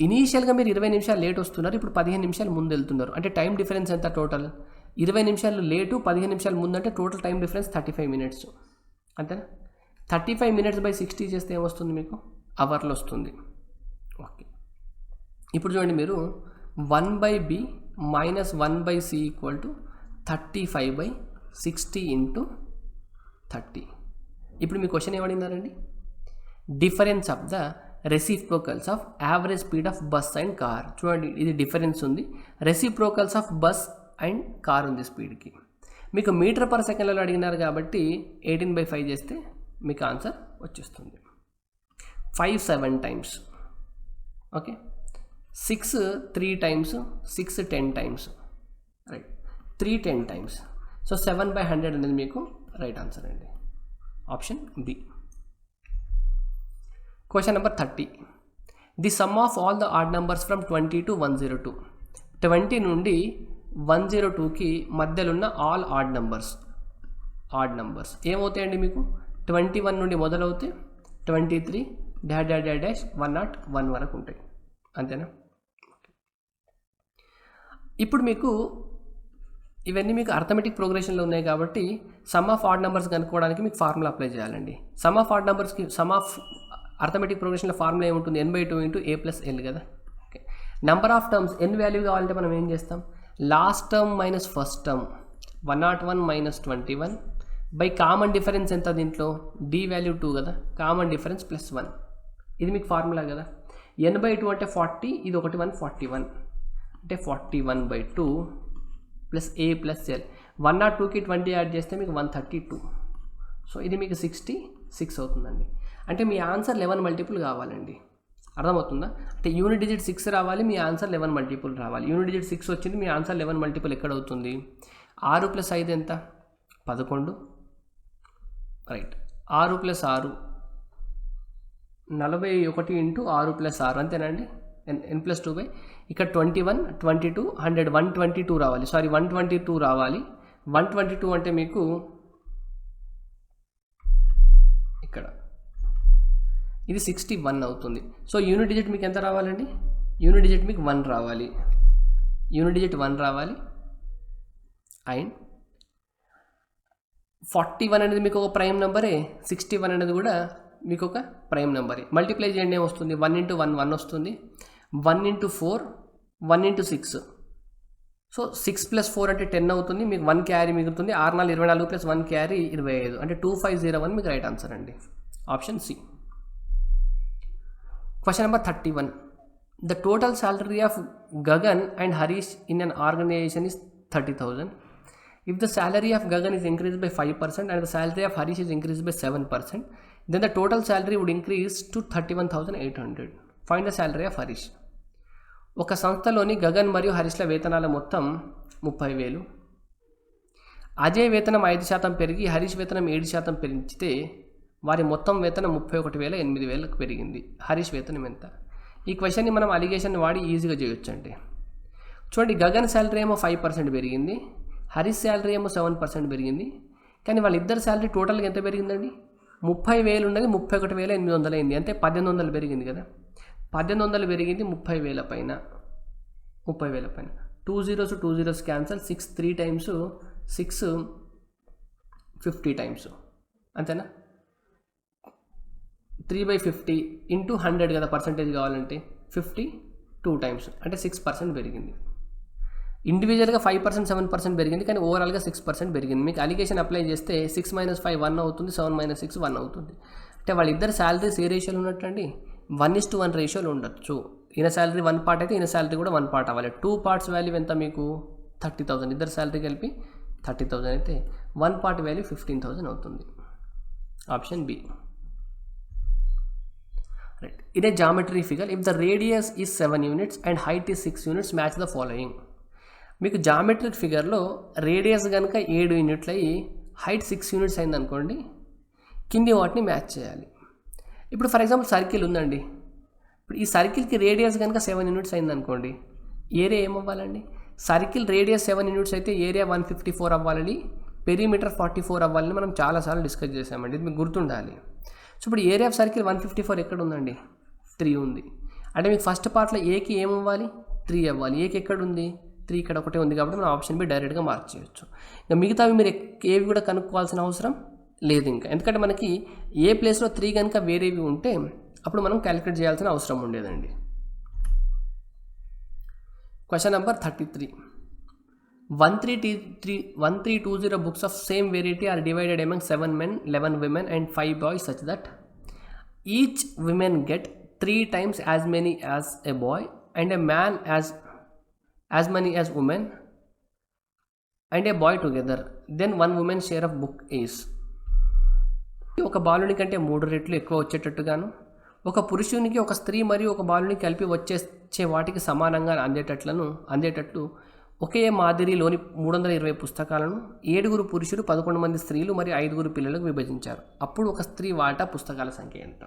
ఇనీషియల్గా మీరు 20 నిమిషాలు లేట్ వస్తున్నారు, ఇప్పుడు 15 నిమిషాలు ముందు వెళ్తున్నారు. అంటే టైం డిఫరెన్స్ ఎంత టోటల్? 20 నిమిషాలు లేటు, 15 నిమిషాలు ముందు, అంటే టోటల్ టైం డిఫరెన్స్ 35 minutes. అంతేనా? 35 minutes / 60 చేస్తే ఏమొస్తుంది మీకు? అవర్లో వస్తుంది. ఓకే, ఇప్పుడు చూడండి, మీరు 1/b - 1/c = 35/60 × 30. ఇప్పుడు మీ క్వశ్చన్ ఏమడిగినారండి? Difference of the reciprocals of average speed of bus and car. చూడండి, ఇది డిఫరెన్స్ ఉంది, reciprocals of bus and car ఉంది స్పీడ్కి. మీకు మీటర్ పర్ సెకండ్లలో అడిగినారు కాబట్టి 18/5 చేస్తే మీకు ఆన్సర్ వచ్చేస్తుంది. 5 7 times. Okay, 6 3 times, 6 10 times, right? 3 10 times. So 7/100 అనేది మీకు రైట్ ఆన్సర్ అండి, option B. Question number 30. The sum of all the odd numbers from 20 to 102. 20 నుండి 102కి మధ్యలో ఉన్న ఆల్ ఆడ్ నెంబర్స్ ఏమవుతాయండి మీకు? 21 నుండి మొదలవుతే 23 -101 వరకు ఉంటాయి, అంతేనా? ఇప్పుడు మీకు ఇవన్నీ మీకు అర్థమెటిక్ ప్రోగ్రెషన్లో ఉన్నాయి కాబట్టి సమ్ ఆఫ్ ఆడ్ నెంబర్స్ కనుక్కోవడానికి మీకు ఫార్ములా అప్లై చేయాలండి. సమ్ ఆఫ్ ఆడ్ నెంబర్స్కి సమ్ ఆఫ్ అర్థమెటిక్ ప్రోగ్రెషన్లో ఫార్ములా ఏముంటుంది? n/2 × a + l కదా. Okay, number of terms n value కావాలంటే మనం ఏం చేస్తాం? Last term minus first term 101 - 21 by common difference ఎంత దీంట్లో? d వాల్యూ 2 కదా, కామన్ డిఫరెన్స్ +1. ఇది మీకు ఫార్ములా కదా. n/2 అంటే 40, ఇది ఒకటి 141 అంటే 41/2 + a + l. 102కి 20 యాడ్ చేస్తే మీకు 132. సో ఇది మీకు 66 అవుతుందండి. అంటే మీ ఆన్సర్ 11 మల్టిపుల్ కావాలండి, అర్థమవుతుందా? అంటే యూనిట్ డిజిట్ 6 రావాలి, మీ ఆన్సర్ 11 మల్టిపుల్ రావాలి. యూనిట్ డిజిట్ 6 వచ్చింది, మీ ఆన్సర్ 11 మల్టిపుల్ ఎక్కడ అవుతుంది? 6 + 5 ఎంత? 11, రైట్. 6 + 6 41 × 6 + 6 అంతేనండి, n + 2 ఇక్కడ 21 22 100 122 రావాలి, సారీ 122 రావాలి. 122 అంటే మీకు ఇక్కడ ఇది 61 అవుతుంది. సో యూనిట్ డిజిట్ మీకు ఎంత రావాలండి? యూనిట్ డిజిట్ మీకు 1 రావాలి, యూనిట్ డిజిట్ 1 రావాలి. అండ్ 41 అనేది మీకు ఒక ప్రైమ్ నెంబరే, 61 అనేది కూడా మీకు ఒక ప్రైమ్ నెంబరే. మల్టిప్లై చేయండి, ఏమొస్తుంది? 1 × 1 1 వస్తుంది, 1 × 4 1 × 6. సో 6 + 4 అంటే 10 అవుతుంది, మీకు 1 క్యారీ మిగులుతుంది. 6 4 24 + 1 క్యారీ 25 అంటే 2501 మీకు రైట్ ఆన్సర్ అండి, option C. Question number 31. The total salary of Gagan and Harish in an organisation is 30,000. If the salary of Gagan is increased by 5% and the salary of Harish is increased by 7%, then the total salary would increase to 31,800. Find the salary of Harish. ఒక సంస్థలోని గగన్ మరియు హరీష్ల వేతనాల మొత్తం 30,000. అజయ్ వేతనం 5% పెరిగి హరీష్ వేతనం 7% పెంచితే వారి మొత్తం వేతనం 31,000 పెరిగింది. హరీష్ వేతనం ఎంత? ఈ క్వశ్చన్ని మనం అలిగేషన్ వాడి ఈజీగా చేయొచ్చండి. చూడండి, గగన్ శాలరీ ఏమో 5% పెరిగింది, హరీష్ శాలరీ ఏమో 7% పెరిగింది. కానీ వాళ్ళిద్దరు శాలరీ టోటల్గా ఎంత పెరిగిందండి? 30,000 ఉన్నది 31,800 అయింది, అంటే 1,800 పెరిగింది కదా. 1,800 పెరిగింది 30,000 పైన. 2 zeros 2 zeros cancel, 6 3 times 6 50 times, అంతేనా? 3/50 × 100 కదా పర్సంటేజ్ కావాలంటే, 52 times అంటే 6% పెరిగింది. ఇండివిజువల్గా 5% 7% పెరిగింది, కానీ ఓవరాల్గా 6% పెరిగింది. మీకు అలిగేషన్ అప్లై చేస్తే 6 - 5 1 అవుతుంది, 7 - 6 1 అవుతుంది. అంటే వాళ్ళిద్దరు శాలరీస్ ఏ రేషియోలో ఉన్నట్టండి? 1:1 రేషియోలో ఉండొచ్చు. ఈయన శాలరీ 1 part అయితే ఈయన శాలరీ కూడా 1 part అవ్వాలి. 2 parts వాల్యూ ఎంత మీకు? 30,000. ఇద్దరు శాలరీ కలిపి 30,000 అయితే 1 part వాల్యూ 15,000 అవుతుంది, ఆప్షన్ బి. రైట్. ఇదే geometry figure. If the radius is 7 units and height is 6 units, match the following. మీకు జామెట్రిక్ ఫిగర్లో రేడియస్ కనుక 7 units అయ్యి హైట్ 6 units అయింది అనుకోండి, కింది వాటిని మ్యాచ్ చేయాలి. ఇప్పుడు ఫర్ ఎగ్జాంపుల్ సర్కిల్ ఉందండి, ఇప్పుడు ఈ సర్కిల్కి రేడియస్ కనుక 7 units అయింది అనుకోండి, ఏరియా ఏమవ్వాలండి? సర్కిల్ రేడియస్ 7 units అయితే ఏరియా 154 అవ్వాలని, పెరిమీటర్ 44 అవ్వాలని మనం చాలాసార్లు డిస్కస్ చేసామండి, ఇది మీకు గుర్తుండాలి. సో ఇప్పుడు ఏరియా ఆఫ్ సర్కిల్ 154 ఎక్కడ ఉందండి? 3 ఉంది. అంటే మీకు ఫస్ట్ పార్ట్లో ఏకి ఏమవ్వాలి? 3 అవ్వాలి. ఏకి ఎక్కడ ఉంది? 3 ఇక్కడ ఒకటే ఉంది కాబట్టి మనం ఆప్షన్ బి డైరెక్ట్గా మార్క్ చేయొచ్చు. ఇంకా మిగతావి మీరు ఏవి కూడా కనుక్కోవాల్సిన అవసరం లేదు ఇంకా, ఎందుకంటే మనకి ఏ ప్లేస్లో 3 కనుక వేరేవి ఉంటే అప్పుడు మనం క్యాలిక్యులేట్ చేయాల్సిన అవసరం ఉండేదండి. Question number 33. 1320 books of same variety are divided among 7 men, 11 women and 5 boys such that each woman get 3 times as many as a boy and a man as many as women and a boy together. Then one woman's share of book is. ఒక బాలుని కంటే 3 రెట్లు ఎక్కువ వచ్చేటట్టుగాను, ఒక పురుషునికి ఒక స్త్రీ మరియు ఒక బాలుని కలిపి వచ్చే వాటికి సమానంగా అందేటట్లు ఒకే మాదిరిలోని 320 పుస్తకాలను 7 పురుషులు 11 మంది స్త్రీలు మరియు 5 పిల్లలకు విభజించారు. అప్పుడు ఒక స్త్రీ వాటా పుస్తకాల సంఖ్య ఎంత?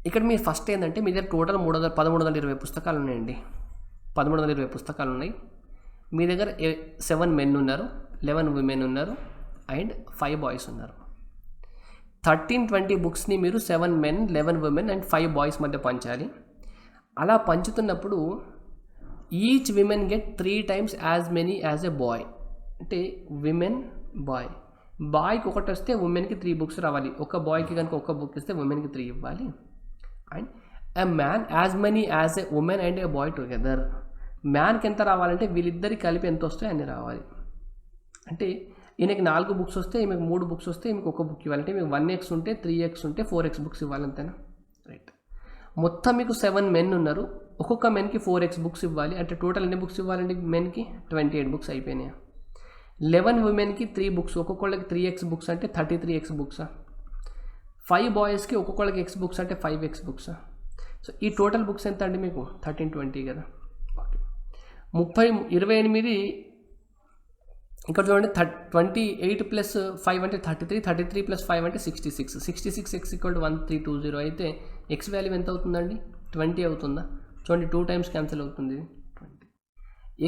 ఇక్కడ మీ ఫస్ట్ ఏంటంటే మీ దగ్గర టోటల్ 1320 పుస్తకాలు ఉన్నాయండి. 1320 పుస్తకాలు ఉన్నాయి. మీ దగ్గర 7 మెన్ ఉన్నారు, 11 విమెన్ ఉన్నారు అండ్ 5 బాయ్స్ ఉన్నారు. 1320 బుక్స్ని మీరు 7 మెన్, 11 విమెన్ అండ్ 5 బాయ్స్ మధ్య పంచాలి. అలా పంచుతున్నప్పుడు each women get 3 times as many as a boy. అంటే విమెన్ బాయ్, బాయ్కి ఒకటి వస్తే ఉమెన్కి 3 బుక్స్ రావాలి. ఒక బాయ్కి కనుక ఒక బుక్ ఇస్తే ఉమెన్కి 3 ఇవ్వాలి. And a man as many as a woman and a boy together. మ్యాన్కి ఎంత రావాలంటే వీళ్ళిద్దరికి కలిపి ఎంత వస్తాయి అన్ని రావాలి. అంటే ఈయనకి 4 బుక్స్ వస్తే ఈమెకు 3 బుక్స్ వస్తే ఈమెకు ఒక బుక్ ఇవ్వాలంటే మీకు 1x ఉంటే 3x ఉంటే 4x బుక్స్ ఇవ్వాలి, అంతేనా? రైట్. మొత్తం మీకు 7 మెన్ ఉన్నారు, ఒక్కొక్క మెన్కి 4x బుక్స్ ఇవ్వాలి. అంటే టోటల్ ఎన్ని బుక్స్ ఇవ్వాలండి మెన్కి? 28 బుక్స్ అయిపోయినాయి. 11 ఉమెన్కి 3 బుక్స్, ఒక్కొక్కళ్ళకి 3x బుక్స్ అంటే 33x బుక్సా? 5 బాయ్స్కి ఒక్కొక్కళ్ళకి x బుక్స్ అంటే 5x బుక్సా? సో ఈ టోటల్ బుక్స్ ఎంత అండి మీకు? 1320 కదా. ఓకే, 28 ఇక్కడ చూడండి. 28 + 5 అంటే 33, 33 + 5 అంటే 66. 66x = 1320 అయితే x వాల్యూ ఎంత అవుతుందండి? 20 అవుతుందా? చూడండి 2 times క్యాన్సిల్ అవుతుంది. 20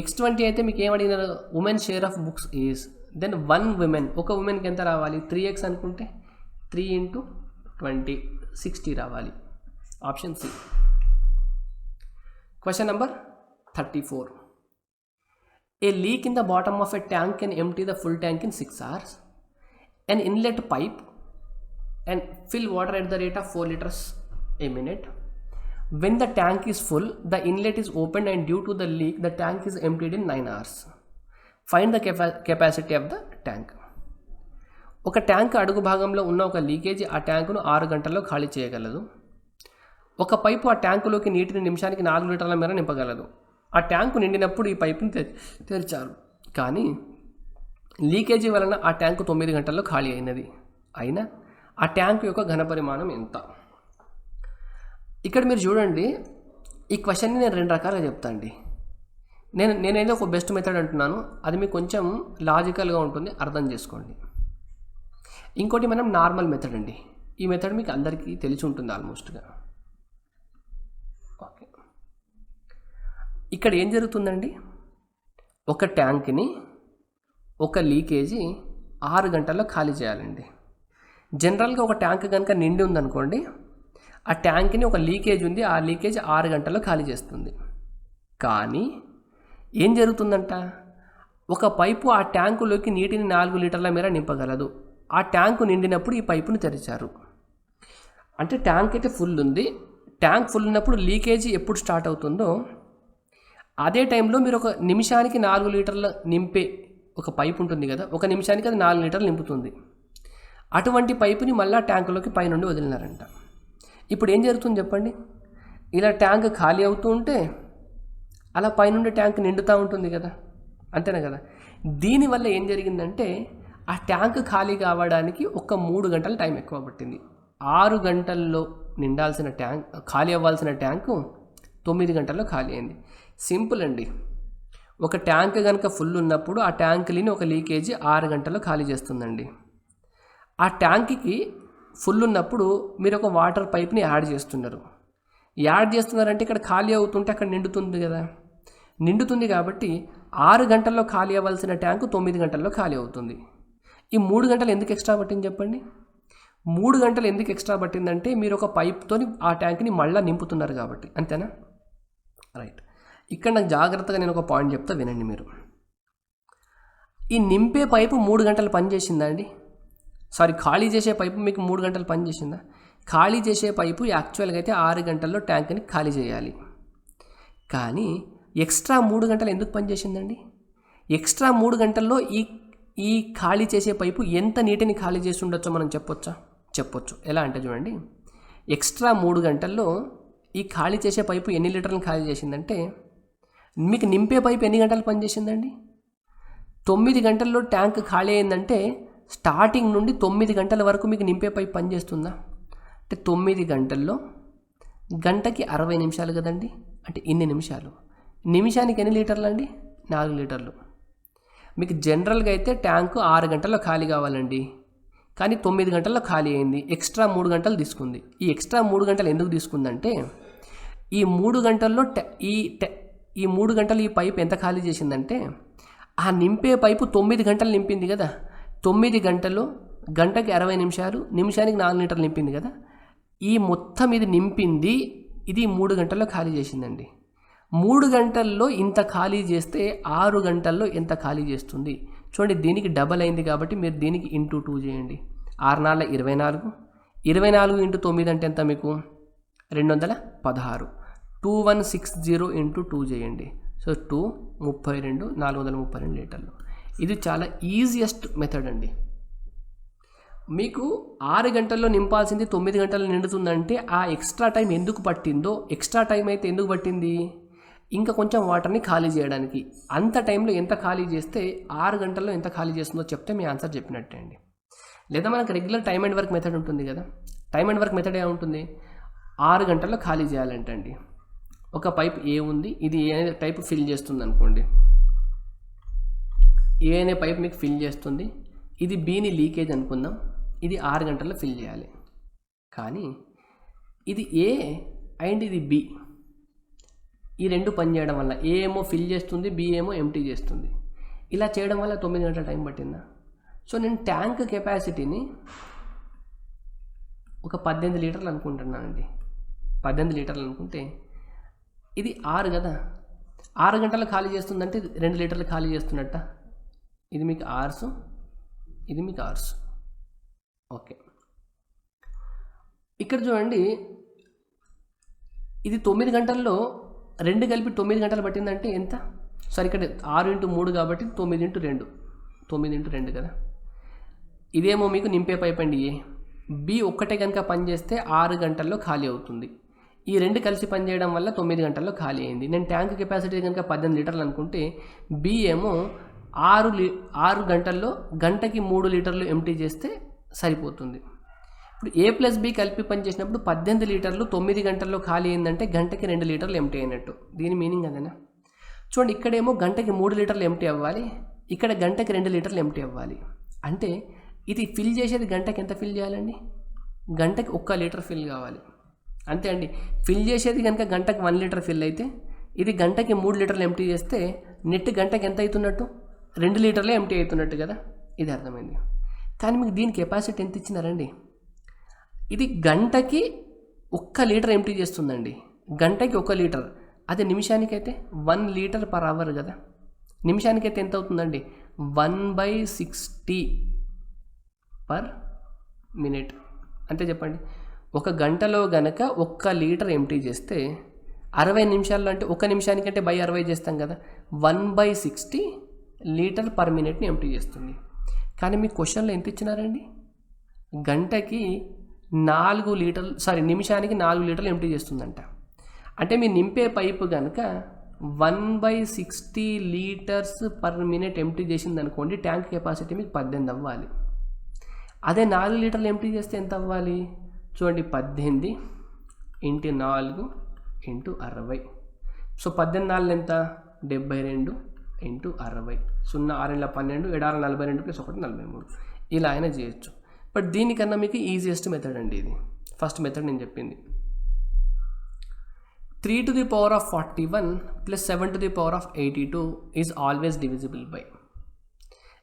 x20 అయితే మీకు ఏమడిగినారు? Women share of books is, then 1 women, ఒక ఉమెన్కి ఎంత రావాలి? 3x అనుకుంటే 3 × 20 60 రావాలి. Option C. Question number 34. A leak in the bottom of a tank can empty the full tank in 6 hours. An inlet pipe and fill water at the rate of 4 liters a minute. When the tank is full, the inlet is opened and due to the leak, the tank is emptied in 9 hours. Find the capacity of the tank. ఒక tank అడుగు భాగంలో ఉన్న ఒక leakage ఆ ట్యాంకును 6 గంటల్లో ఖాళీ చేయగలదు. ఒక పైపు ఆ ట్యాంకులోకి నీటిని నిమిషానికి 4 లీటర్ల మేర నింపగలదు. ఆ ట్యాంకు నిండినప్పుడు ఈ పైపుని తెరిచారు, కానీ లీకేజీ వలన ఆ ట్యాంకు 9 గంటల్లో ఖాళీ అయినది. అయినా ఆ ట్యాంకు యొక్క ఘనపరిమాణం ఎంత? ఇక్కడ మీరు చూడండి, ఈ క్వశ్చన్ని నేను 2 రకాలుగా చెప్తాను అండి. నేనేదో ఒక బెస్ట్ మెథడ్ అంటున్నాను, అది మీకు కొంచెం లాజికల్గా ఉంటుంది, అర్థం చేసుకోండి. ఇంకోటి మనం నార్మల్ మెథడ్ అండి. ఈ మెథడ్ మీకు అందరికీ తెలిసి ఉంటుంది ఆల్మోస్ట్గా. ఓకే, ఇక్కడ ఏం జరుగుతుందండి? ఒక ట్యాంక్ని ఒక లీకేజీ 6 గంటల్లో ఖాళీ చేయాలండి. జనరల్గా ఒక ట్యాంక్ కనుక నిండి ఉందనుకోండి, ఆ ట్యాంక్ని ఒక లీకేజ్ ఉంది, ఆ లీకేజ్ 6 గంటల్లో ఖాళీ చేస్తుంది. కానీ ఏం జరుగుతుందంట? ఒక పైపు ఆ ట్యాంకులోకి నీటిని 4 లీటర్ల మేర నింపగలదు. ఆ ట్యాంకు నిండినప్పుడు ఈ పైపును తెరిచారు. అంటే ట్యాంక్ అయితే ఫుల్ ఉంది. ట్యాంక్ ఫుల్ ఉన్నప్పుడు లీకేజీ ఎప్పుడు స్టార్ట్ అవుతుందో అదే టైంలో మీరు ఒక నిమిషానికి 4 లీటర్ల నింపే ఒక పైపు ఉంటుంది కదా, ఒక నిమిషానికి అది 4 లీటర్లు నింపుతుంది. అటువంటి పైపుని మళ్ళీ ట్యాంకులోకి పైనుండి వదిలినారంట. ఇప్పుడు ఏం జరుగుతుంది చెప్పండి? ఇలా ట్యాంక్ ఖాళీ అవుతూ ఉంటే అలా పైనుండి ట్యాంక్ నిండుతూ ఉంటుంది కదా, అంతేనా కదా? దీనివల్ల ఏం జరిగిందంటే ఆ ట్యాంక్ ఖాళీ కావడానికి ఒక 3 గంటల టైం ఎక్కువ పట్టింది. 6 గంటల్లో నిండాల్సిన ట్యాంక్, ఖాళీ అవ్వాల్సిన ట్యాంకు 9 గంటల్లో ఖాళీ అయింది. సింపుల్ అండి. ఒక ట్యాంక్ కనుక ఫుల్ ఉన్నప్పుడు ఆ ట్యాంక్ని ఒక లీకేజీ 6 గంటల్లో ఖాళీ చేస్తుందండి. ఆ ట్యాంక్కి ఫుల్ ఉన్నప్పుడు మీరు ఒక వాటర్ పైప్ని యాడ్ చేస్తున్నారంటే ఇక్కడ ఖాళీ అవుతుంటే అక్కడ నిండుతుంది కదా, నిండుతుంది కాబట్టి 6 గంటల్లో ఖాళీ అవ్వాల్సిన ట్యాంకు 9 గంటల్లో ఖాళీ అవుతుంది. ఈ 3 గంటలు ఎందుకు ఎక్స్ట్రా పట్టింది చెప్పండి? 3 గంటలు ఎందుకు ఎక్స్ట్రా పట్టిందంటే మీరు ఒక పైప్తో ఆ ట్యాంక్ని మళ్ళీ నింపుతున్నారు కాబట్టి, అంతేనా? రైట్. ఇక్కడ నాకు జాగ్రత్తగా నేను ఒక పాయింట్ చెప్తా, వినండి మీరు. ఈ నింపే పైపు 3 గంటలు పనిచేసిందా అండి? ఖాళీ చేసే పైపు మీకు 3 గంటలు పనిచేసిందా? ఖాళీ చేసే పైపు యాక్చువల్గా అయితే 6 గంటల్లో ట్యాంక్ని ఖాళీ చేయాలి. కానీ ఎక్స్ట్రా 3 గంటలు ఎందుకు పనిచేసిందండి? ఎక్స్ట్రా 3 గంటల్లో ఈ ఖాళీ చేసే పైపు ఎంత నీటిని ఖాళీ చేసి ఉండొచ్చో మనం చెప్పొచ్చు. ఎలా అంటే చూడండి, ఎక్స్ట్రా 3 గంటల్లో ఈ ఖాళీ చేసే పైపు ఎన్ని లీటర్లను ఖాళీ చేసిందంటే, మీకు నింపే పైపు ఎన్ని గంటలు పనిచేసిందండి? 9 గంటల్లో ట్యాంక్ ఖాళీ అయిందంటే స్టార్టింగ్ నుండి 9 గంటల వరకు మీకు నింపే పైపు పనిచేస్తుందా? అంటే 9 గంటల్లో గంటకి 60 నిమిషాలు కదండి, అంటే ఇన్ని నిమిషాలు. నిమిషానికి ఎన్ని లీటర్లు అండి? 4 లీటర్లు. మీకు జనరల్గా అయితే ట్యాంకు 6 గంటల్లో ఖాళీ కావాలండి, కానీ 9 గంటల్లో ఖాళీ అయింది. ఎక్స్ట్రా 3 గంటలు తీసుకుంది. ఈ ఎక్స్ట్రా 3 గంటలు ఎందుకు తీసుకుందంటే ఈ 3 గంటల్లో ఈ 3 గంటలు ఈ పైప్ ఎంత ఖాళీ చేసిందంటే ఆ నింపే పైపు 9 గంటలు నింపింది కదా. 9 గంటలు గంటకి 60 నిమిషాలు, నిమిషానికి 4 లీటర్లు నింపింది కదా. ఈ మొత్తం ఇది నింపింది, ఇది 3 గంటల్లో ఖాళీ చేసిందండి. 3 గంటల్లో ఇంత ఖాళీ చేస్తే 6 గంటల్లో ఎంత ఖాళీ చేస్తుంది చూడండి. దీనికి డబల్ అయింది కాబట్టి మీరు దీనికి ఇంటూ 2 చేయండి. 6 4 24, 24 ఇంటూ 9 అంటే ఎంత మీకు? 216. 2160 ఇంటూ 2 చేయండి. సో 2 32, 432 లీటర్లు. ఇది చాలా ఈజియెస్ట్ మెథడ్ అండి. మీకు 6 గంటల్లో నింపాల్సింది 9 గంటల్లో నిండుతుందంటే ఆ ఎక్స్ట్రా టైం ఎందుకు పట్టిందో, ఎక్స్ట్రా టైం అయితే ఎందుకు పట్టింది? ఇంకా కొంచెం వాటర్ని ఖాళీ చేయడానికి. అంత టైంలో ఎంత ఖాళీ చేస్తే 6 గంటల్లో ఎంత ఖాళీ చేస్తుందో చెప్తే మీ ఆన్సర్ చెప్పినట్టే అండి. లేదా మనకు regular time and work method ఉంటుంది కదా. టైమ్ అండ్ వర్క్ మెథడ్ ఏముంటుంది? 6 గంటల్లో ఖాళీ చేయాలంటండి. ఒక పైప్ ఏ ఉంది, ఇది ఏ అనే టైప్ ఫిల్ చేస్తుంది అనుకోండి. ఏ అనే పైప్ మీకు ఫిల్ చేస్తుంది, ఇది బీని లీకేజ్ అనుకుందాం. ఇది 6 గంటల్లో ఫిల్ చేయాలి. కానీ ఇది ఏ అండ్ ఇది బి, ఈ రెండు పని చేయడం వల్ల ఏ ఏమో ఫిల్ చేస్తుంది, బి ఏమో ఎంటీ చేస్తుంది. ఇలా చేయడం వల్ల 9 గంటల టైం పట్టిందా? సో నేను ట్యాంక్ కెపాసిటీని ఒక 18 లీటర్లు అనుకుంటున్నానండి. 18 లీటర్లు అనుకుంటే ఇది 6 కదా. 6 గంటలు ఖాళీ చేస్తుందంటే 2 లీటర్లు ఖాళీ చేస్తున్నట్ట. ఇది మీకు అవర్స్, ఇది మీకు అవర్స్. ఓకే, ఇక్కడ చూడండి, ఇది 9 గంటల్లో 2 కలిపి 9 గంటలు పట్టిందంటే ఎంత? సరే, ఇక్కడ 6 × 3 కాబట్టి 9 × 2, 9 × 2 కదా. ఇదేమో మీకు నింపే పైప్ అండి. ఏ బి ఒక్కటే కనుక పనిచేస్తే 6 గంటల్లో ఖాళీ అవుతుంది. ఈ 2 కలిసి పనిచేయడం వల్ల 9 గంటల్లో ఖాళీ అయింది. నేను ట్యాంక్ కెపాసిటీ కనుక 18 లీటర్లు అనుకుంటే బి ఏమో 6 గంటల్లో గంటకి 3 లీటర్లు ఎంటీ చేస్తే సరిపోతుంది. ఇప్పుడు ఏ ప్లస్ బి కలిపి పనిచేసినప్పుడు 18 లీటర్లు 9 గంటల్లో ఖాళీ అయిందంటే గంటకి 2 లీటర్లు ఎంటీ అయినట్టు. దీని మీనింగ్ అదేనా? చూడండి, ఇక్కడేమో గంటకి 3 లీటర్లు ఎంటీ అవ్వాలి, ఇక్కడ గంటకి 2 లీటర్లు ఎంటీ అవ్వాలి. అంటే ఇది ఫిల్ చేసేది గంటకి ఎంత ఫిల్ చేయాలండి? గంటకి 1 లీటర్ ఫిల్ కావాలి. అంతే అండి. ఫిల్ చేసేది కనుక గంటకి 1 లీటర్ ఫిల్ అయితే ఇది గంటకి 3 లీటర్లు ఎంటీ చేస్తే నెట్ గంటకి ఎంత అవుతున్నట్టు? 2 లీటర్లే ఎంటీ అవుతున్నట్టు కదా. ఇది అర్థమైంది. కానీ మీకు దీని కెపాసిటీ ఎంత ఇచ్చినారండి? ఇది గంటకి 1 లీటర్ ఎంటీ చేస్తుందండి. గంటకి 1 లీటర్. అదే నిమిషానికైతే 1 లీటర్ పర్ అవర్ కదా. నిమిషానికైతే ఎంత అవుతుందండి? 1/60 పర్ మినిట్. అంతే చెప్పండి. 1 గంటలో గనక 1 లీటర్ ఎంటీ చేస్తే 60 నిమిషాల్లో, అంటే 1 నిమిషానికంటే 60 చేస్తాం కదా, 1/60 లీటర్ పర్ మినిట్ని ఎంటీ చేస్తుంది. కానీ మీ క్వశ్చన్లో ఎంత ఇచ్చినారండి? గంటకి 4 లీటర్లు, నిమిషానికి 4 లీటర్లు ఎంటీ చేస్తుందంట. అంటే మీ నింపే పైపు కనుక 1/60 లీటర్స్ పర్ మినిట్ ఎంటీ చేసింది అనుకోండి, ట్యాంక్ కెపాసిటీ మీకు 18 అవ్వాలి. అదే 4 లీటర్లు ఎంటీ చేస్తే ఎంత అవ్వాలి? చూడండి, 18 × 4 × 60. సో 18 4 ఎంత? 72 × 60. 0 6 12, 7 6 42 + 1 43. ఇలా అయినా చేయొచ్చు. బట్ దీనికన్నా మీకు ఈజియెస్ట్ మెథడ్ అండి ఇది. ఫస్ట్ మెథడ్ నేను చెప్పింది. 3⁻41 + 7⁻82 ఈజ్ ఆల్వేస్ డివిజిబుల్ బై.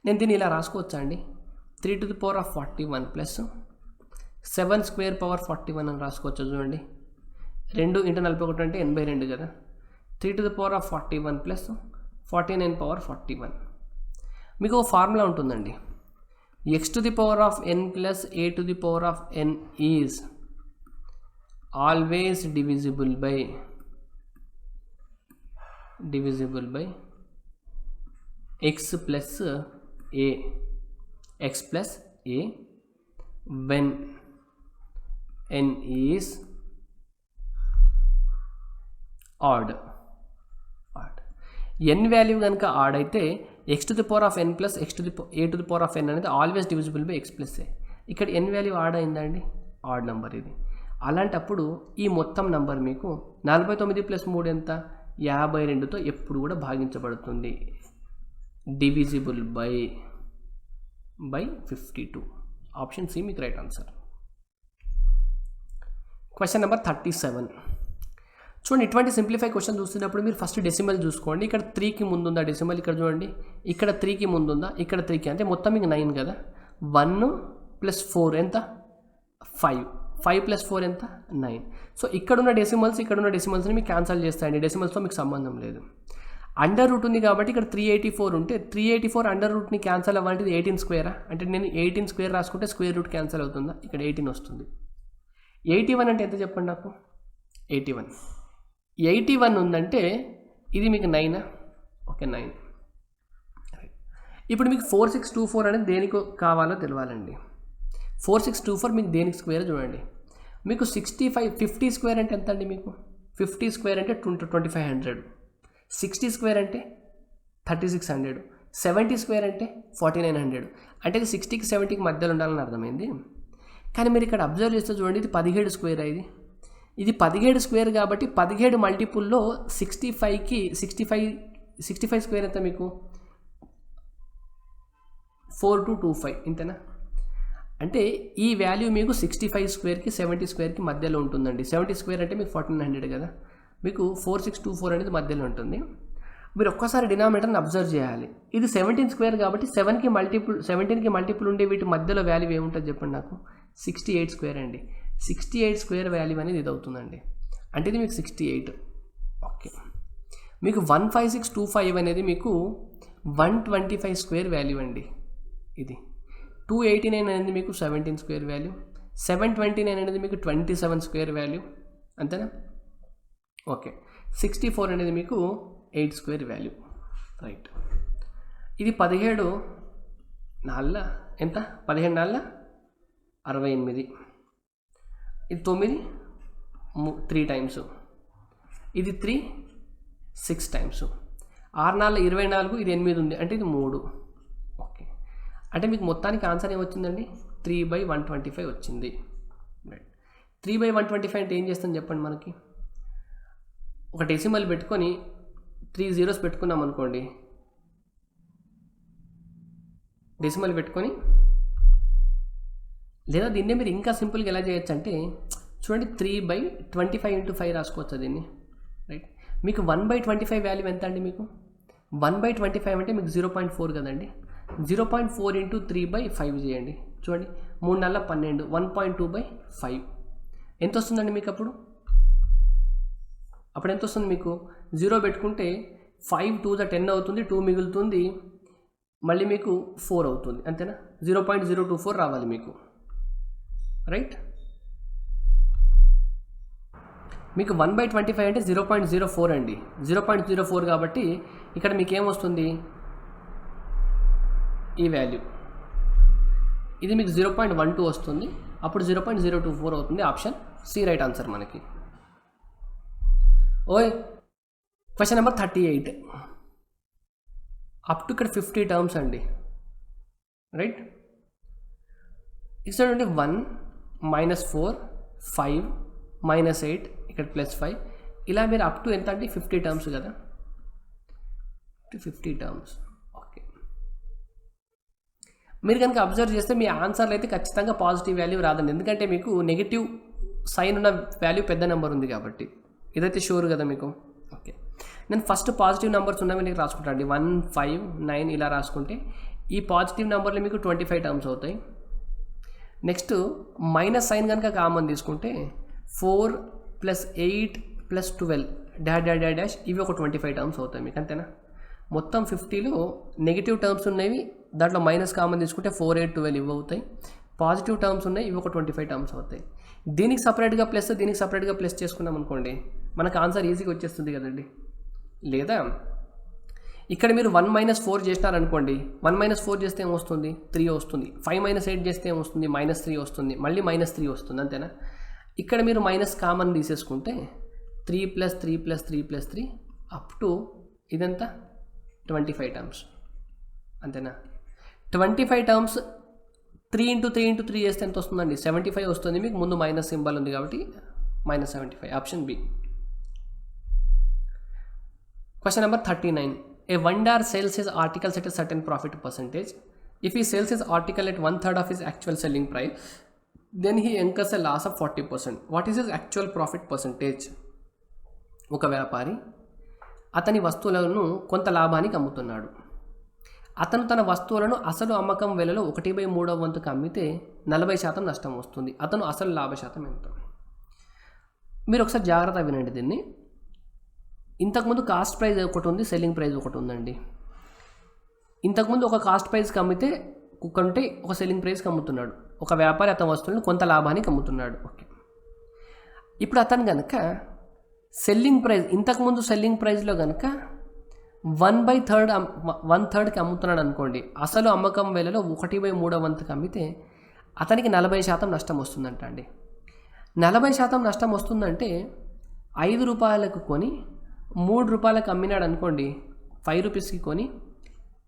నేను దీన్ని ఇలా రాసుకోవచ్చా అండి? 3⁻41 + 7² అని రాసుకోవచ్చు. చూడండి, 2 × 41 అంటే 82 కదా. 3⁻41 + 49⁻41. మీకు ఒక ఫార్ములా ఉంటుందండి. x⁴n + a⁴n is always divisible by x + a when n is odd. n value కనుక ఆడ్ అయితే x⁴n + a⁴n అనేది always divisible by x + a. ఇక్కడ n వాల్యూ ఆడ్ అయిందండి, ఆడ్ నెంబర్ ఇది. అలాంటప్పుడు ఈ మొత్తం నంబర్ మీకు 49 + 3 ఎంత, 52తో ఎప్పుడు కూడా భాగించబడుతుంది. Divisible by 52. ఆప్షన్ సి మీకు రైట్ ఆన్సర్. Question number 37. చూడండి, ఇటువంటి సింప్లిఫై క్వశ్చన్ చూస్తున్నప్పుడు మీరు ఫస్ట్ డెసిమల్ చూసుకోండి. ఇక్కడ 3కి ముందుందా డెసిమల్, ఇక్కడ చూడండి, ఇక్కడ 3కి ముందుందా, ఇక్కడ 3కి, అంటే మొత్తం మీకు 9 కదా. 1 + 4 ఎంత, 5. 5 + 4 ఎంత, 9. సో ఇక్కడున్న డెసిమల్స్ని మీకు క్యాన్సల్ చేస్తాయండి. డెసిమల్స్తో మీకు సంబంధం లేదు. అండర్ రూట్ ఉంది కాబట్టి ఇక్కడ 384 ఉంటే 384 అండర్ రూట్ని క్యాన్సల్ అవ్వాలంటే 18 స్క్వేరా, అంటే నేను 18 స్క్వేర్ రాసుకుంటే స్క్వేర్ రూట్ క్యాన్సల్ అవుతుందా, ఇక్కడ 18 వస్తుంది. 81 అంటే ఎంత చెప్పండి నాకు, 81 ఉందంటే ఇది మీకు 9. ఓకే, 9. ఇప్పుడు మీకు 4624 అనేది దేనికి కావాలో తెలియాలండి. 4624 మీకు దేనికి స్క్వేర్ చూడండి. మీకు 50 స్క్వేర్ అంటే ఎంత అండి, మీకు 50 స్క్వేర్ అంటే 2500, 60 స్క్వేర్ అంటే 3600, 70 స్క్వేర్ అంటే 4900. అంటే ఇది 60కి 70కి మధ్యలో ఉండాలని అర్థమైంది. కానీ మీరు ఇక్కడ అబ్జర్వ్ చేస్తే చూడండి, ఇది 17 స్క్వేర్. ఇది 17 స్క్వేర్ కాబట్టి 17 మల్టిపుల్లో 65 స్క్వేర్ ఎంత మీకు 4225 ఇంతేనా. అంటే ఈ వాల్యూ మీకు 65 స్క్వేర్కి 70 స్క్వేర్కి మధ్యలో ఉంటుందండి. 70 స్క్వేర్ అంటే మీకు 1400 కదా, మీకు 4624 అనేది మధ్యలో ఉంటుంది. మీరు ఒక్కసారి డినామినేటర్ని అబ్జర్వ్ చేయాలి. ఇది 17 స్క్వేర్ కాబట్టి 17కి మల్టిపుల్ ఉండే వీటి మధ్యలో వాల్యూ ఏముంటుంది చెప్పండి నాకు, 68 స్క్వేర్ అండి. 68 స్క్వేర్ వాల్యూ అనేది ఇది అవుతుందండి. అంటే ఇది మీకు 68. ఓకే, మీకు 15625 అనేది మీకు 125 స్క్వేర్ వాల్యూ అండి. ఇది 289 అనేది మీకు 17 స్క్వేర్ వాల్యూ, 729 అనేది మీకు 27 స్క్వేర్ వాల్యూ, అంతేనా. ఓకే, 64 అనేది మీకు 8 స్క్వేర్ వాల్యూ. రైట్, ఇది 17 4 ఎంత, 17 4 68, ఇది 9 3 టైమ్స్, ఇది 3 6 టైమ్స్, 6 4 24, ఇది 8 ఉంది అంటే ఇది 3. ఓకే, అంటే మీకు మొత్తానికి ఆన్సర్ ఏమొచ్చిందండి, 3/125 వచ్చింది. రైట్, 3/125 అంటే ఏం చేస్తాం చెప్పండి. మనకి ఒక డెసిమల్ పెట్టుకొని 3 zeros పెట్టుకున్నాం అనుకోండి, డెసిమల్ పెట్టుకొని, లేదా దీన్నే మీరు ఇంకా సింపుల్గా ఎలా చేయొచ్చు అంటే చూడండి, 3/25 × 5 రాసుకోవచ్చు దీన్ని. రైట్, మీకు 1/25 వాల్యూ ఎంత అండి, మీకు 1/25 అంటే మీకు 0.4 కదండి. 0.4 × 3/5 చేయండి. చూడండి, 3 4 12, 1.2/5 ఎంత వస్తుందండి మీకు అప్పుడు ఎంత వస్తుంది మీకు, 0 పెట్టుకుంటే 5 2 10 అవుతుంది, 2 మిగులుతుంది, మళ్ళీ మీకు 4 అవుతుంది, అంతేనా. 0.024 రావాలి మీకు. రైట్, మీకు 1/25 అంటే 0.04 అండి. 0.04 కాబట్టి ఇక్కడ మీకు ఏమొస్తుంది, ఈ వాల్యూ, ఇది మీకు 0.12 వస్తుంది, అప్పుడు 0.024 అవుతుంది. ఆప్షన్ సి రైట్ ఆన్సర్ మనకి. ఓయ్, క్వశ్చన్ నెంబర్ 38. అప్ టు ఇక్కడ 50 టర్మ్స్ అండి. రైట్, ఇక్కడ నుండి 1 -4 5 -8 ఇక్కడ +5 ఇలా మీరు అప్ టు ఎంత అంటే 50 టర్మ్స్ కదా, 50 టర్మ్స్. ఓకే, మీరు కనుక అబ్జర్వ్ చేస్తే మీ ఆన్సర్లో అయితే ఖచ్చితంగా పాజిటివ్ వాల్యూ రాదండి, ఎందుకంటే మీకు నెగిటివ్ సైన్ ఉన్న వాల్యూ పెద్ద నెంబర్ ఉంది కాబట్టి. ఇదైతే షూర్ కదా మీకు. ఓకే, నేను ఫస్ట్ పాజిటివ్ నెంబర్స్ ఉన్నవి నీకు రాసుకుంటాను అండి. 1 5 9 ఇలా రాసుకుంటే ఈ పాజిటివ్ నెంబర్లు మీకు 25 టర్మ్స్ అవుతాయి. నెక్స్ట్ మైనస్ సైన్ కనుక కామన్ తీసుకుంటే 4 + 8 + 12 డాష్ ఇవి ఒక 25 టర్మ్స్ అవుతాయి మీకు, అంతేనా. మొత్తం 50లో నెగిటివ్ టర్మ్స్ ఉన్నవి, దాంట్లో మైనస్ కామన్ తీసుకుంటే 4 8 12 ఇవి అవుతాయి. పాజిటివ్ టర్మ్స్ ఉన్నాయి, ఇవి ఒక 25 టర్మ్స్ అవుతాయి. దీనికి సపరేట్గా ప్లస్, దీనికి సపరేట్గా ప్లస్ చేసుకున్నాం అనుకోండి, మనకు ఆన్సర్ ఈజీగా వచ్చేస్తుంది కదండి. లేదా ఇక్కడ మీరు 1 - 4 చేసినారనుకోండి, 1 - 4 చేస్తే ఏమొస్తుంది, 3 వస్తుంది. 5 - 8 చేస్తే ఏమొస్తుంది, -3 వస్తుంది, మళ్ళీ -3 వస్తుంది, అంతేనా. ఇక్కడ మీరు మైనస్ కామన్ తీసేసుకుంటే 3 + 3 + 3 + 3 అప్ టు ఇదంతా 25 టర్మ్స్, అంతేనా. 25 టర్మ్స్ 3 × 3 × 3 చేస్తే ఎంత వస్తుందండి? 75 వస్తుంది. మీకు ముందు మైనస్ సింబల్ ఉంది కాబట్టి -75, option B. Question number 39. A vendor sells his articles at a certain profit percentage. If he sells his article at 1/3 of his actual selling price, then he incurs a loss of 40%. What is his actual profit percentage? ఒక వ్యాపారి అతని వస్తువులను కొంత లాభానికి అమ్ముతున్నాడు. అతను తన వస్తువులను అసలు అమ్మకం వెలలో 1/3 వంతుకు అమ్మితే 40% నష్టం వస్తుంది. అతను అసలు లాభ శాతం ఎంత? మీరు ఒకసారి జాగ్రత్త వినండి దీన్ని. ఇంతకుముందు కాస్ట్ ప్రైస్ ఒకటి ఉంది, సెల్లింగ్ ప్రైస్ ఒకటి ఉందండి. ఇంతకుముందు ఒక కాస్ట్ ప్రైస్కి అమ్మితే కొంటే ఒక సెల్లింగ్ ప్రైస్కి అమ్ముతున్నాడు. ఒక వ్యాపారి అతని వస్తువులను కొంత లాభానికి అమ్ముతున్నాడు. ఓకే, ఇప్పుడు అతను కనుక సెల్లింగ్ ప్రైస్ ఇంతకుముందు సెల్లింగ్ ప్రైస్లో కనుక 1/3కి అమ్ముతున్నాడు అనుకోండి. అసలు అమ్మకం వేళలో 1/3 వంతుకి అమ్మితే అతనికి 40% నష్టం వస్తుందంట అండి. 40% నష్టం వస్తుందంటే 5 రూపాయలకు కొని 3 రూపాయలకు అమ్మినాడు అనుకోండి. 5 రూపీస్కి కొని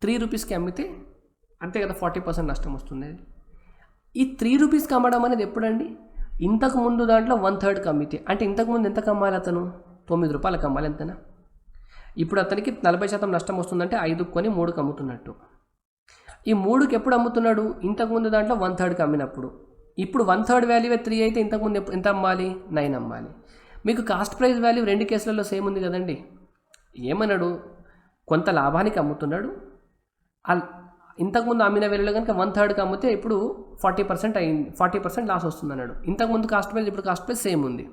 3 రూపీస్కి అమ్మితే అంతే కదా, 40% నష్టం వస్తుంది. ఈ 3 రూపీస్కి అమ్మడం అనేది ఎప్పుడండి? ఇంతకు ముందు దాంట్లో 1/3కి అమ్మితే. అంటే ఇంతకుముందు ఎంతకు అమ్మాలి? అతను 9 రూపాయలకు అమ్మాలి, ఎంతనా? ఇప్పుడు అతనికి 40% నష్టం వస్తుందంటే 5కి కొని 3కి అమ్ముతున్నట్టు. ఈ 3కి ఎప్పుడు అమ్ముతున్నాడు? ఇంతకుముందు దాంట్లో 1/3కి అమ్మినప్పుడు. ఇప్పుడు 1/3 వాల్యూ 3 అయితే ఇంతకుముందు ఎంత అమ్మాలి? 9 అమ్మాలి. మీకు కాస్ట్ ప్రైస్ వాల్యూ 2 కేసులలో సేమ్ ఉంది కదండి. ఏమన్నాడు? కొంత లాభానికి అమ్ముతున్నాడు. ఇంతకుముందు అమ్మిన వేళలో కనుక 1/3కి అమ్మితే ఇప్పుడు 40% అయింది, 40% లాస్ వస్తుంది అన్నాడు. ఇంతకుముందు కాస్ట్ ప్రైస్ ఇప్పుడు కాస్ట్ ప్రైస్ సేమ్ ఉంది.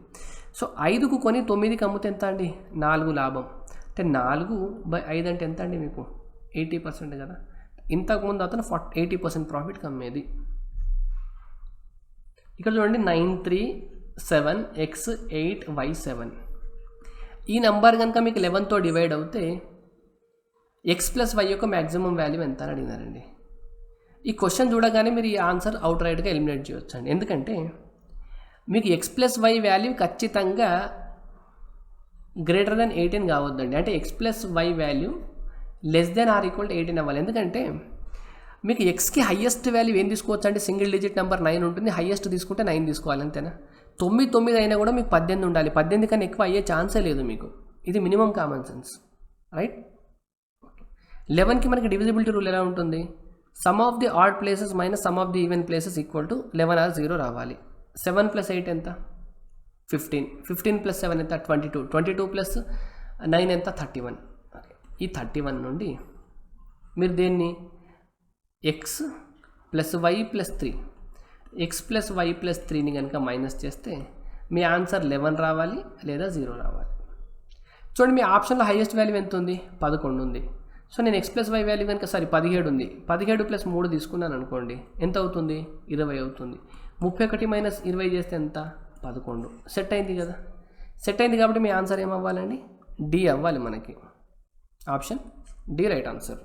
సో 5కు కొని 9కి అమ్మితే ఎంత అండి? 4 లాభం. అంటే 4/5 అంటే ఎంత అండి? మీకు 80% కదా. ఇంతకుముందు అతను 80% ప్రాఫిట్కి అమ్మేది. ఇక్కడ చూడండి 937x8y7. ఈ నెంబర్ కనుక మీకు 11తో డివైడ్ అవుతే x+y యొక్క మ్యాక్సిమం వాల్యూ ఎంత అని అడిగినారండి. ఈ క్వశ్చన్ చూడగానే మీరు ఈ ఆన్సర్ అవుట్ రైట్గా ఎలిమినేట్ చేయవచ్చు అండి. ఎందుకంటే మీకు x+y వాల్యూ ఖచ్చితంగా గ్రేటర్ దెన్ 18 కావద్దండి. అంటే x+y value less than or equal to 18 అవ్వాలి. ఎందుకంటే మీకు ఎక్స్కి హయ్యెస్ట్ వాల్యూ ఏం తీసుకోవచ్చు అంటే సింగిల్ డిజిట్ నెంబర్ 9 ఉంటుంది. హయ్యెస్ట్ తీసుకుంటే 9 తీసుకోవాలి, అంతేనా? 9 అయినా కూడా మీకు 18 ఉండాలి. 18 కన్నా ఎక్కువ అయ్యే ఛాన్సే లేదు మీకు. ఇది మినిమం కామన్ సెన్స్, రైట్? 11కి మనకి డివిజిబిలిటీ రూల్ ఎలా ఉంటుంది? Sum of the odd places minus sum of the even places equal to 11 or 0 రావాలి. 7 + 8 ఎంత? 15. 15 + 7 ఎంత? 22. 22 + 9 ఎంత? 31. ఈ 31 నుండి మీరు దేన్ని x+y+3 x+y+3ని కనుక మైనస్ చేస్తే మీ ఆన్సర్ 11 రావాలి లేదా 0 రావాలి. చూడండి, మీ ఆప్షన్లో హైయెస్ట్ వాల్యూ ఎంత ఉంది? 11 ఉంది. సో నేను x+y వాల్యూ కనుక 17 ఉంది. 17 + 3 తీసుకున్నాను అనుకోండి, ఎంత అవుతుంది? 20 అవుతుంది. 31 - 20 చేస్తే ఎంత? 11. సెట్ అయింది కదా. సెట్ అయింది కాబట్టి మీ ఆన్సర్ ఏమవ్వాలండి? డి అవ్వాలి మనకి. Option D right answer.